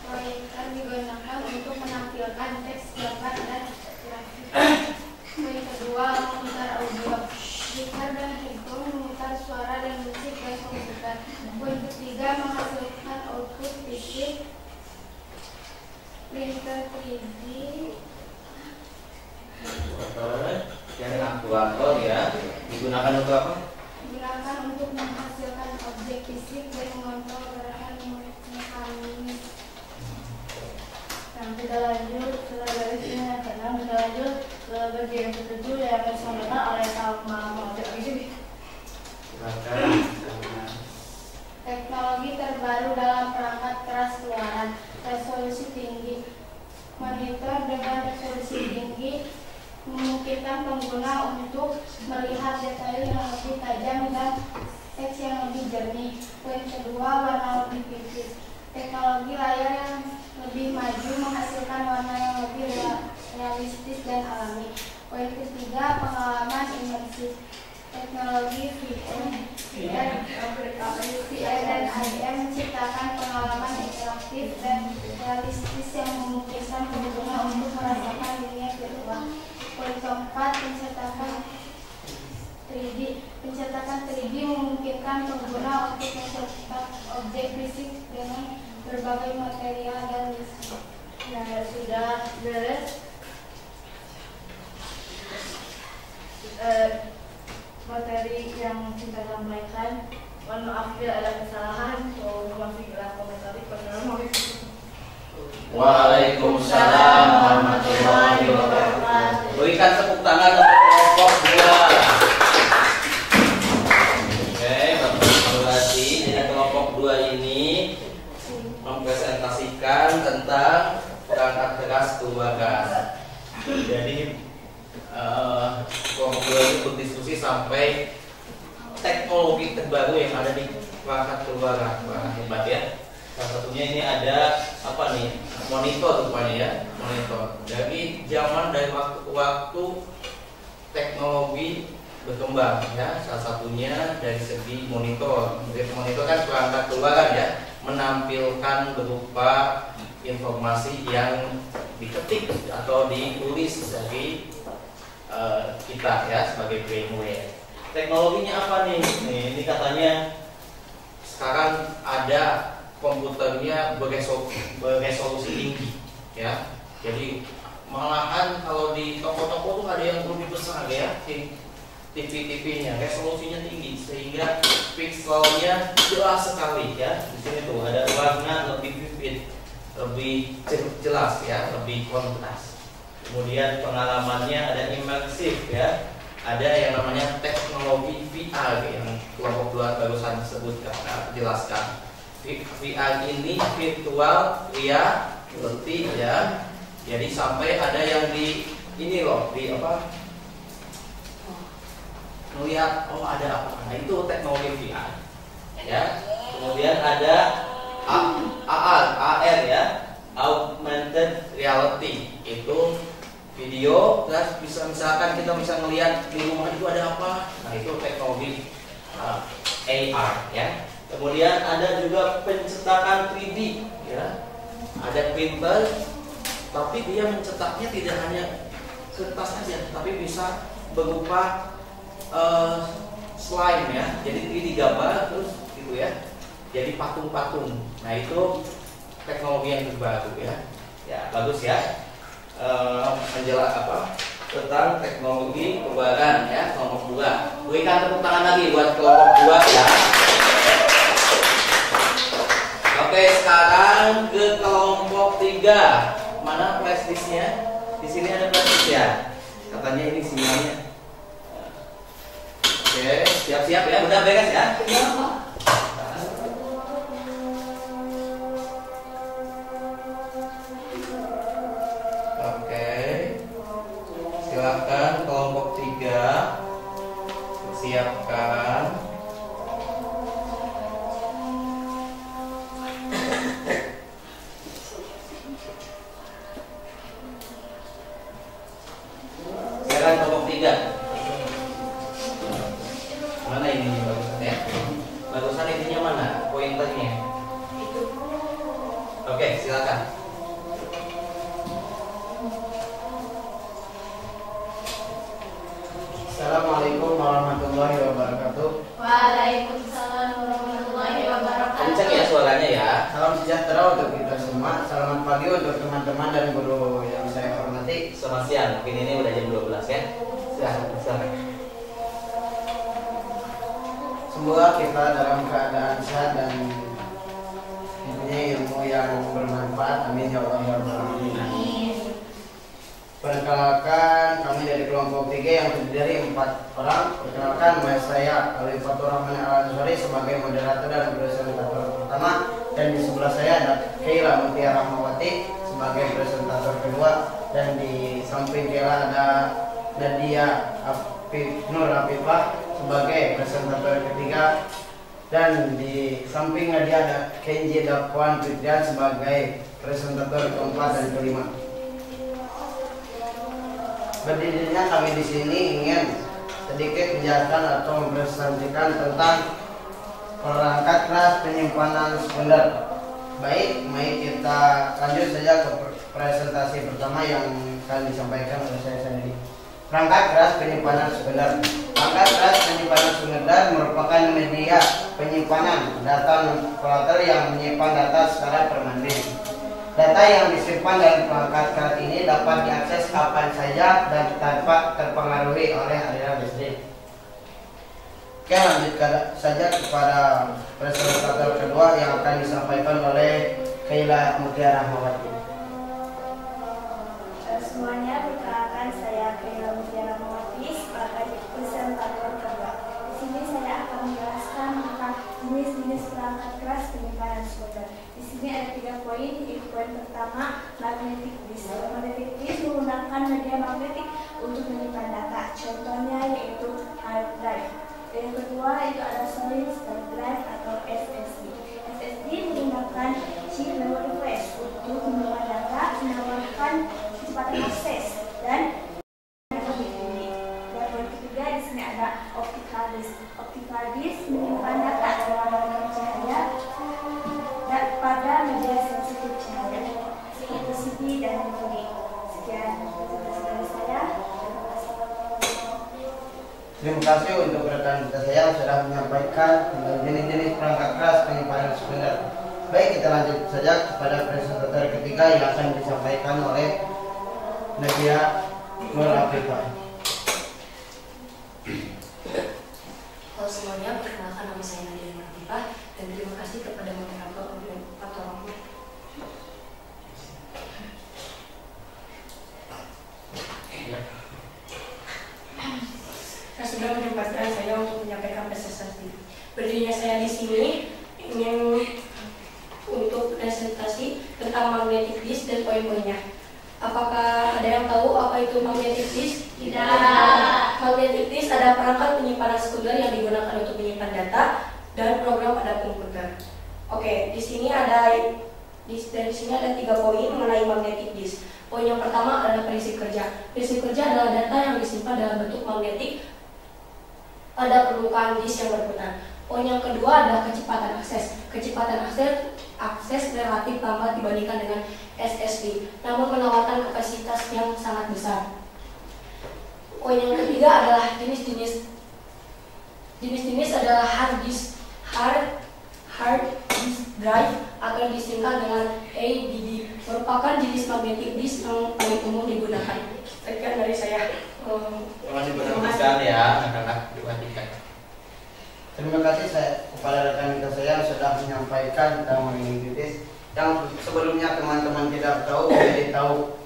proyektor digunakan untuk menampilkan teks, gambar, dan grafik. Poin kedua memutar audio, speaker dan headphone memutar suara dan musik dari komputer. Poin ketiga menghasilkan output fisik, printer 3D, dan aktuator ya. Digunakan untuk apa? digunakan untuk menghasilkan objek fisik dan mengontrol gerakan mekanis. Nah, kita lanjut setelah garisnya ke-6. Kita lanjut ke bagian ke-7 yang akan disampaikan oleh Salman. Teknologi terbaru dalam perangkat keras keluaran. Resolusi tinggi. Monitor dengan resolusi tinggi memungkinkan pengguna untuk melihat detail yang lebih tajam dan teks yang lebih jernih. Poin kedua, warna lebih tipis. Teknologi layar yang lebih maju menghasilkan warna yang lebih realistis dan alami. Poin imersif. Teknologi VR dan AR menciptakan pengalaman interaktif dan realistis yang memungkinkan pengguna untuk merasakan dunia virtual. Poin keempat, pencetakan 3D memungkinkan pengguna untuk mencetak objek fisik dengan berbagai material dan desain. Nah, sudah beres materi yang kita sampaikan. Mohon maaf bila ada kesalahan. Masih komentar. Waalaikumsalam warahmatullahi wabarakatuh. Berikan tepuk tangan untuk kelompok 2. Oke, Bapak evaluasi. Jadi kelompok 2 ini mempresentasikan tentang perangkat keras keluarga. Jadi kelompok 2 ini berdiskusi sampai teknologi terbaru yang ada di perangkat keluarga. Wah, hebat ya. Salah satunya ini ada apa nih? Monitor rupanya ya, monitor. Jadi zaman dari waktu ke waktu teknologi berkembang ya. Salah satunya dari segi monitor. Monitor kan perangkat keluarga ya, menampilkan berupa informasi yang diketik atau ditulis dari kita ya sebagai brainwave. Teknologinya apa nih? Ini katanya sekarang ada komputernya beresolusi tinggi ya. Jadi malahan kalau di toko-toko tuh ada yang lebih besar ya, TV-nya resolusinya tinggi sehingga pixelnya jelas sekali ya. Di sini tuh ada warna lebih vivid, lebih jelas ya, lebih kontras. Kemudian pengalamannya ada imersif ya. Ada yang namanya teknologi VR yang kelompok 2 barusan sebutkan, jelaskan. VR ini virtual reality ya. Jadi sampai ada yang di ini loh, di apa? Melihat oh ada apa? Nah itu teknologi VR. Ya. Kemudian ada AR ya, augmented reality. Itu video, terus bisa misalkan kita bisa melihat di rumah itu ada apa. Nah itu teknologi AR ya. Kemudian ada juga pencetakan 3D ya. Ada printer, tapi dia mencetaknya tidak hanya kertas saja, tapi bisa berupa slime ya. Jadi 3D gambar terus gitu ya. Jadi patung-patung. Nah itu teknologi yang terbaru ya. Ya bagus ya. Menjelaskan apa tentang teknologi keluaran ya kelompok 2. Berikan tepuk tangan lagi buat kelompok 2 ya. Oke, sekarang ke kelompok 3. Mana flash disknya? Di sini ada flash disk ya. Katanya ini sinyalnya. Oke, siap-siap ya, udah beres ya. Silakan kelompok 3 siapkan. Silakan kelompok 3. Mana ini bagusan ya? Bagusan intinya mana? Pointernya. Oke, silakan. Assalamualaikum warahmatullahi wabarakatuh. Waalaikumsalam warahmatullahi wabarakatuh. Kencang ya suaranya ya. Salam sejahtera untuk kita semua. Selamat pagi untuk teman-teman dan guru yang saya hormati. Selamat siang. Mungkin ini udah jam 12 ya. Silakan. Semoga kita dalam keadaan sehat dan mempunyai ilmu yang bermanfaat. Amin ya Allah ya Rabbal alamin. Perkenalkan, kami dari kelompok 3 yang terdiri dari 4 orang. Perkenalkan, saya Alifatur Rahman Al-Ansari sebagai moderator dan presentator pertama. Dan di sebelah saya ada Keila Mutia Rahmawati sebagai presentator kedua. Dan di samping Keila ada Nadia Nur Afifah sebagai presentator ketiga. Dan di samping Nadia ada Kenji Dakwan Fitrian sebagai presentator keempat dan kelima. Berdirinya kami di sini ingin sedikit menjelaskan atau mempresentasikan tentang perangkat keras penyimpanan sekunder. Baik, mari kita lanjut saja ke presentasi pertama yang akan disampaikan oleh saya sendiri. Perangkat keras penyimpanan sekunder. Perangkat keras penyimpanan sekunder merupakan media penyimpanan data non-volatile yang menyimpan data secara permanen. Data yang disimpan dalam perangkat keras ini dapat diakses kapan saja dan tanpa terpengaruhi oleh aliran listrik. Oke, lanjutkan saja kepada presentator kedua yang akan disampaikan oleh Kaila Mutiara Rahmawati. Semuanya, perkenalkan saya Kaila Mutiara Rahmawati sebagai presentator kedua. Di sini saya akan menjelaskan tentang jenis-jenis perangkat keras penyimpanan sekunder. Di sini ada 3 poin. Yaitu poin pertama, magnetic disk. Magnetic disk menggunakan media magnetik untuk menyimpan data. Contohnya yaitu hard drive. Yang kedua itu ada solid state drive atau SSD. SSD menggunakan chip memory flash untuk menyimpan data, menawarkan kecepatan akses dan lebih tinggi. Dan poin ketiga di sini ada optical disk. Optical disk menyimpan data dalam cahaya dan pada media sensitif cahaya seperti CD dan DVD. Sekian presentasi dari saya. Terima kasih untuk rekan kita saya yang sudah menyampaikan tentang jenis-jenis perangkat keras penyimpanan sekunder. Baik, kita lanjut saja kepada presentator ketiga yang akan disampaikan oleh Nadia Nur Afrika. Halo semuanya, perkenalkan nama saya Nadia Nur Afrika dan terima kasih kepada moderator Pak Torongku. Sudah menyempatkan saya untuk menyampaikan presentasi. Berdirinya saya di sini ingin untuk presentasi tentang magnetic disk dan poin-poinnya. Apakah ada yang tahu apa itu magnetic disk? Tidak. Magnetic disk adalah perangkat penyimpanan sekunder yang digunakan untuk menyimpan data dan program pada komputer. Oke, di sini ada 3 poin mengenai magnetic disk. Poin yang pertama adalah prinsip kerja. Prinsip kerja adalah data yang disimpan dalam bentuk magnetik pada permukaan disk yang berputar. Poin yang kedua adalah kecepatan akses. Kecepatan akses relatif lambat dibandingkan dengan SSD, namun menawarkan kapasitas yang sangat besar. Poin yang ketiga adalah jenis-jenis. Jenis-jenis adalah hard disk drive atau yang disingkat dengan HDD, merupakan jenis magnetic disk yang paling umum digunakan. Sekian dari saya. Terima kasih benar-benar ya anak-anak diperhatikan. Terima kasih kepada rekan kita saya yang sudah menyampaikan tentang magnetic disk yang sebelumnya teman-teman tidak tahu jadi tahu.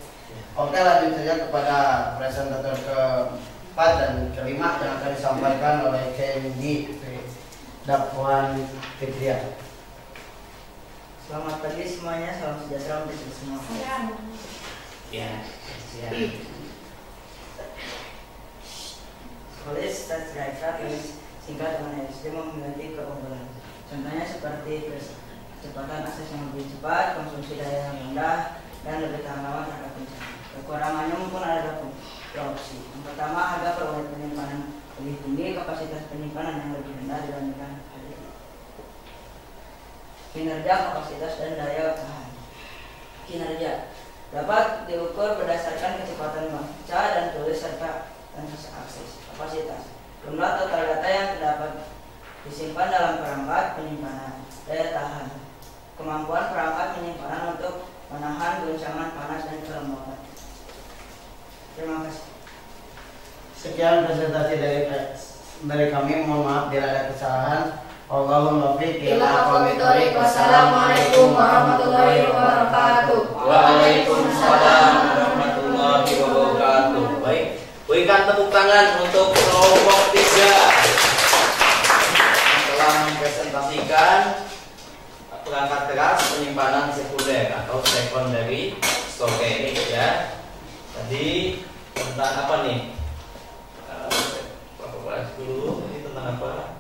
Oke, lanjut saja kepada presentator keempat dan kelima yang akan disampaikan oleh KMG Dakwan Fitria. Selamat pagi semuanya, salam sejahtera untuk kita semua. Ya, siap. Solid state drive singkat dengan SSD memiliki keunggulan. Contohnya seperti kecepatan akses yang lebih cepat, konsumsi daya yang rendah, dan lebih tahan lama terhadap bencana. Kekurangannya pun ada dua opsi. Yang pertama, harga per unit penyimpanan lebih tinggi, kapasitas penyimpanan yang lebih rendah dibandingkan HDD. Kinerja, kapasitas, dan daya tahan. Kinerja dapat diukur berdasarkan kecepatan baca dan tulis serta akses. Kapasitas, jumlah total data yang dapat disimpan dalam perangkat penyimpanan. Daya tahan, kemampuan perangkat penyimpanan untuk menahan guncangan panas dan kelembapan. Terima kasih. Sekian presentasi dari kami. Mohon maaf bila ada kesalahan. Allahumma fiqh Wassalamualaikum warahmatullahi wabarakatuh. Waalaikumsalam warahmatullahi wabarakatuh. Baik, berikan tepuk tangan untuk kelompok 3 telah mempresentasikan perangkat keras penyimpanan sekunder atau secondary storage ya. Tadi tentang apa nih? Bapak bahas dulu ini tentang apa?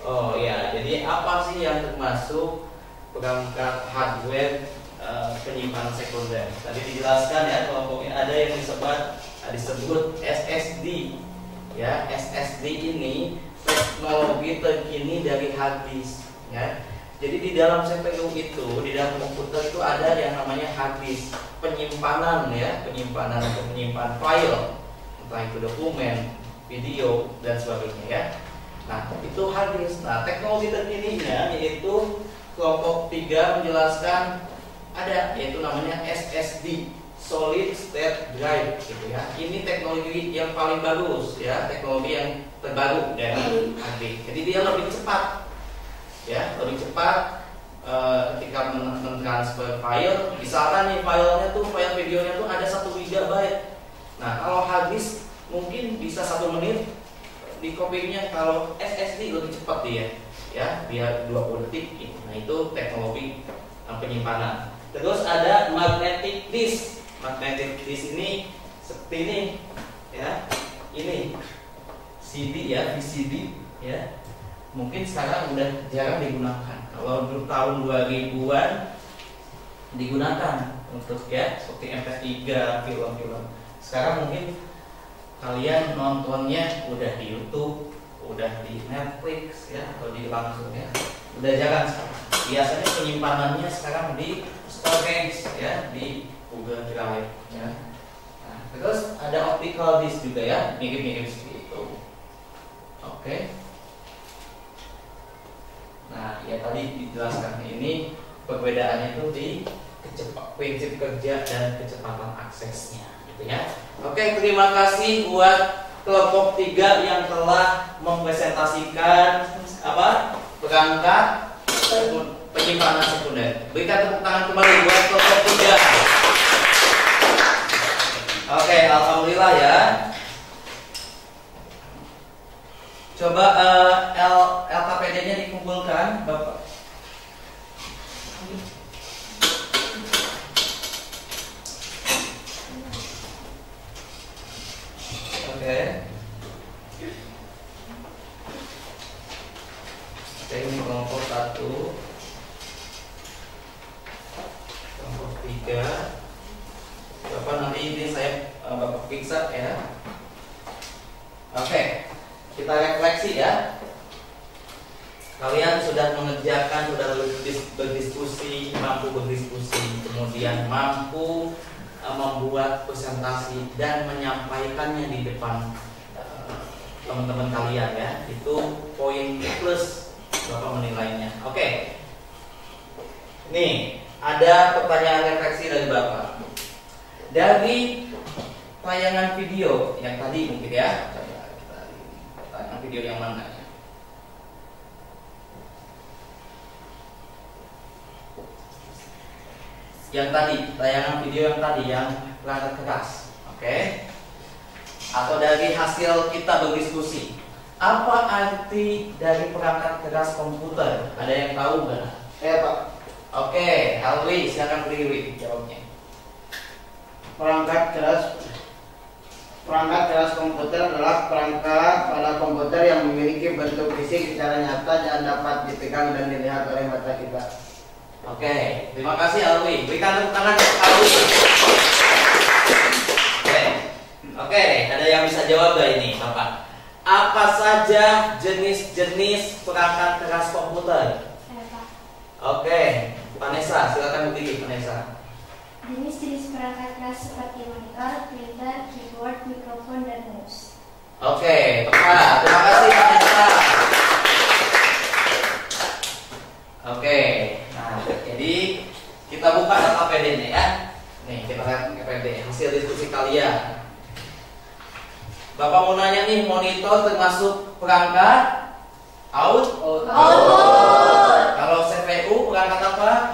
Oh ya, jadi apa sih yang termasuk perangkat hardware penyimpanan sekunder? Tadi dijelaskan ya kelompoknya ada yang disebut disebut SSD. Ya, SSD ini teknologi terkini dari hard disk. Ya. Jadi di dalam CPU itu, di dalam komputer itu ada yang namanya hard disk, penyimpanan ya, penyimpanan untuk menyimpan file, entah itu dokumen, video dan sebagainya ya. Nah, itu hard disk. Nah, teknologi terkininya yaitu kelompok 3 menjelaskan ada yaitu namanya SSD, Solid State Drive gitu ya. Ini teknologi yang paling bagus ya, teknologi yang terbaru dari hard disk. Jadi dia lebih cepat. Ya, lebih cepat ketika mentransfer file. Misalkan nih filenya tuh, file videonya tuh ada 1 GB. Nah, kalau hard disk mungkin bisa 1 menit di copy-nya. Kalau SSD lebih cepat dia, ya, biar 20 detik gitu. Nah, itu teknologi penyimpanan. Terus ada magnetic disk. Magnetic disk ini seperti ini, ya. Ini CD ya, VCD ya. Mungkin sekarang udah jarang digunakan. Kalau dulu tahun 2000-an digunakan untuk ya seperti MP3, film-film. Sekarang mungkin kalian nontonnya udah di YouTube, udah di Netflix ya, atau di langsung ya. Udah jarang sekarang. Biasanya penyimpanannya sekarang di storage ya, di Google Drive ya. Nah, terus ada optical disk juga ya, mirip-mirip seperti itu. Oke. Nah, ya tadi dijelaskan ini perbedaannya itu di prinsip kerja dan kecepatan aksesnya, gitu ya. Oke, terima kasih buat kelompok 3 yang telah mempresentasikan perangkat penyimpanan sekunder. Berikan tepuk tangan kembali buat kelompok 3. Oke, alhamdulillah ya. Coba LKPD-nya dikumpulkan, Bapak. Oke. Ini kelompok 1, kelompok 3. Bapak nanti ini saya Bapak periksa ya. Oke. Kita refleksi ya. Kalian sudah mengerjakan, sudah berdiskusi, mampu berdiskusi, kemudian mampu membuat presentasi dan menyampaikannya di depan teman-teman kalian ya. Itu poin plus Bapak menilainya. Oke. Nih, ada pertanyaan refleksi dari Bapak. Dari tayangan video yang tadi mungkin ya. Video yang mana ya? Yang tadi, tayangan video yang tadi yang perangkat keras, oke? Atau dari hasil kita berdiskusi, apa arti dari perangkat keras komputer? Ada yang tahu nggak? Pak. Oke, Alwi, silakan beri jawabnya. Perangkat keras komputer adalah perangkat pada komputer yang memiliki bentuk fisik secara nyata dan dapat dipegang dan dilihat oleh mata kita. Oke, terima kasih Alwi. Berikan tepuk tangan untuk Alwi. Oke, ada yang bisa jawab gak ini, Bapak? Apa saja jenis-jenis perangkat keras komputer? Oke, Vanessa, silakan berdiri, Vanessa. Jenis-jenis perangkat keras seperti monitor, printer, keyboard, mikrofon, dan mouse. Oke, tepat. Terima kasih Vanessa. Oke, nah jadi kita buka LKPD-nya ya. Nih kita lihat LKPD hasil diskusi kalian. Bapak mau nanya nih, monitor termasuk perangkat output. Kalau CPU perangkat apa?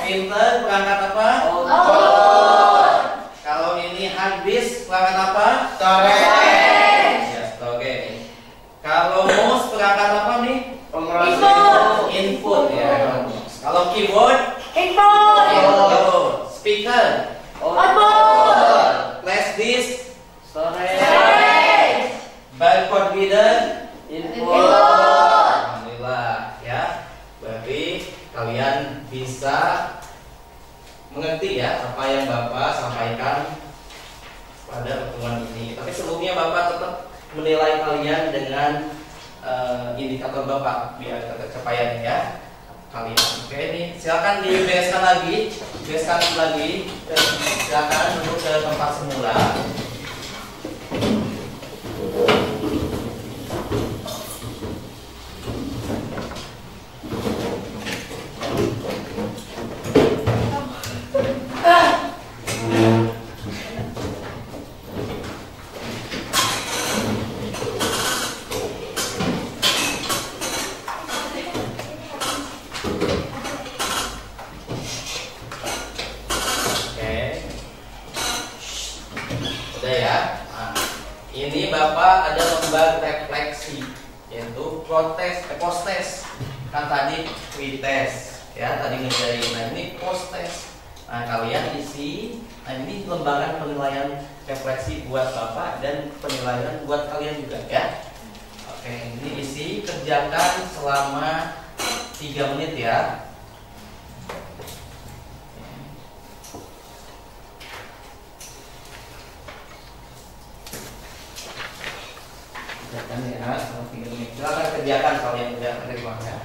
Printer perangkat apa? Kalau ini hard disk perangkat apa? Storage. Ya, storage. Kalau mouse perangkat apa nih? Input ya. Kalau keyboard? Input. Speaker? Output. Flash disk? Storage. Barcode reader? Input. Alhamdulillah ya. Berarti kalian bisa mengerti ya apa yang Bapak sampaikan menilai kalian dengan indikator Bapak biar tercapaian ya kalian. Oke, ini silakan dibereskan lagi, dan silakan duduk ke tempat semula. Ini Bapak ada lomba refleksi, yaitu post test. Kan tadi pretest ya, tadi ngerjain. Nah ini post test. Nah kalian isi. Nah ini lembaran penilaian refleksi buat Bapak dan penilaian buat kalian juga ya. Oke, ini isi, kerjakan selama 3 menit ya. Kerjakan ya, selama 3 menit. Silakan kerjakan kalau yang udah terima ya.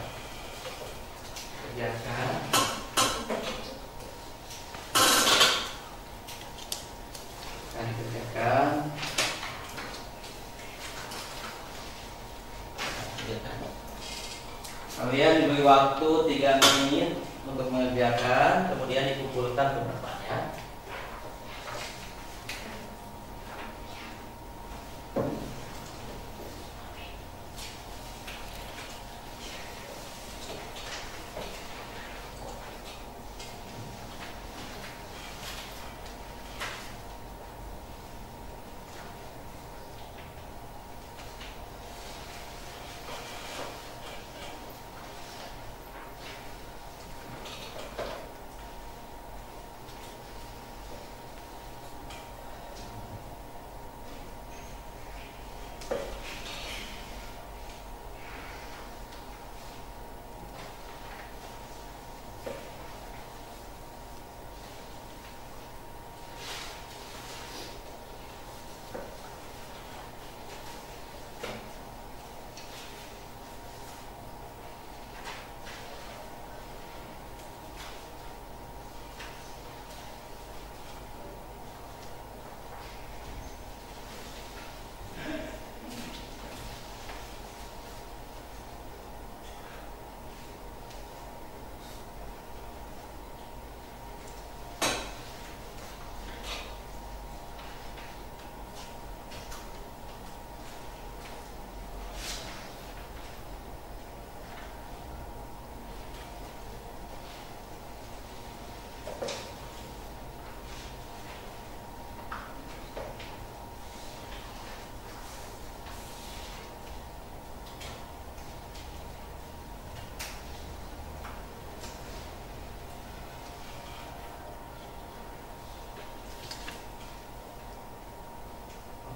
Kerjakan. Kerjakan. Kalian diberi waktu 3 menit untuk mengerjakan, kemudian dikumpulkan ke depan ya.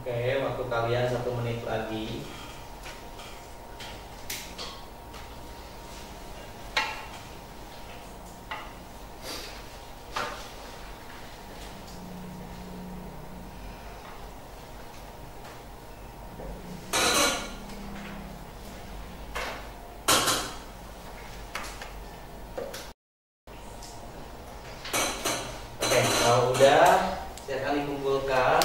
Oke, waktu kalian 1 menit lagi. Oke, kalau udah, silakan dikumpulkan.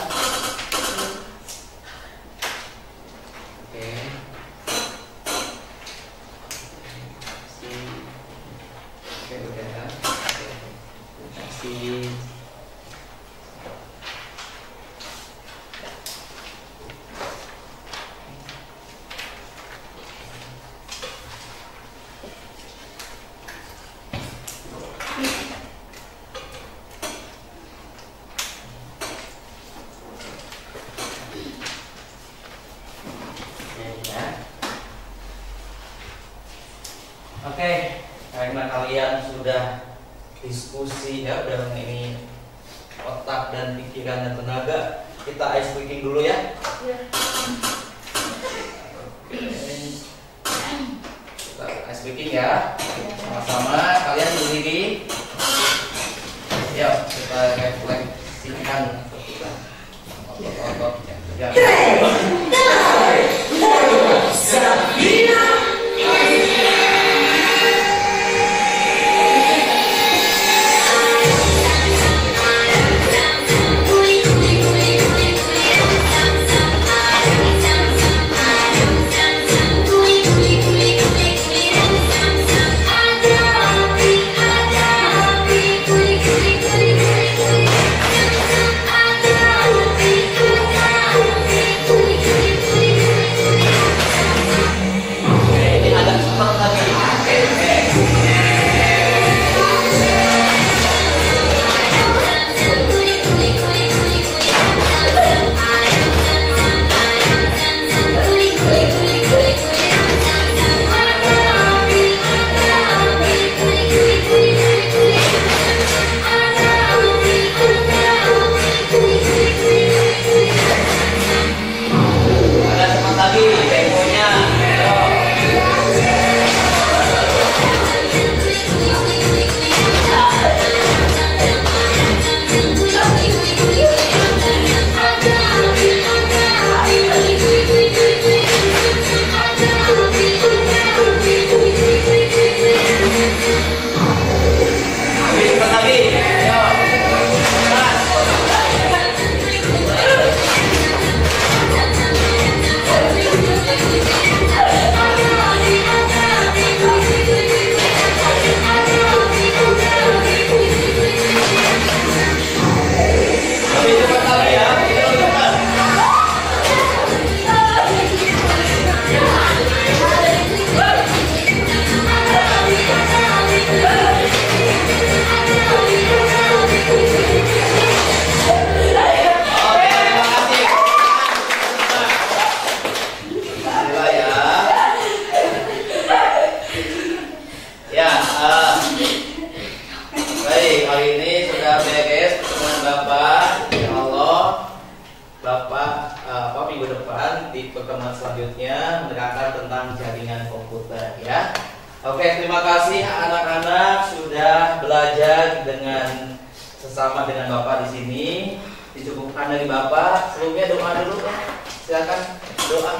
Oke, karena kalian sudah diskusi ya, udah ini otak dan pikiran dan tenaga, kita ice breaking dulu ya. Kita ice breaking ya, sama-sama. Kalian berdiri. Yuk, kita refleksikan otot-otot ya. dengan sesama dengan Bapak di sini. Dicukupkan dari Bapak. Sebelumnya doa dulu ya. Silakan doa.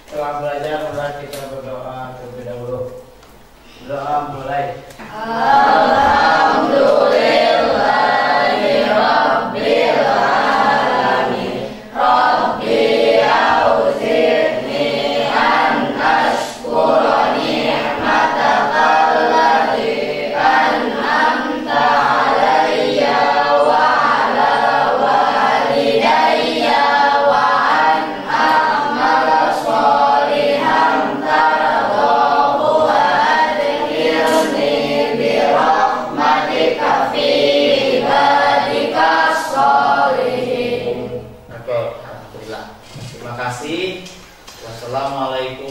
Setelah belajar, mari kita berdoa terlebih dahulu. Doa mulai. Alhamdulillahirabbil alamin. Rabbi auzi'ni an ashkura ni'mataka allati an'amta 'alayya wa 'ala walidayya wa an a'mala sholihan tardahu wa adkhilni bi rahmatika fi ibadika sholihin. Oke, alhamdulillah. Terima kasih. Wassalamualaikum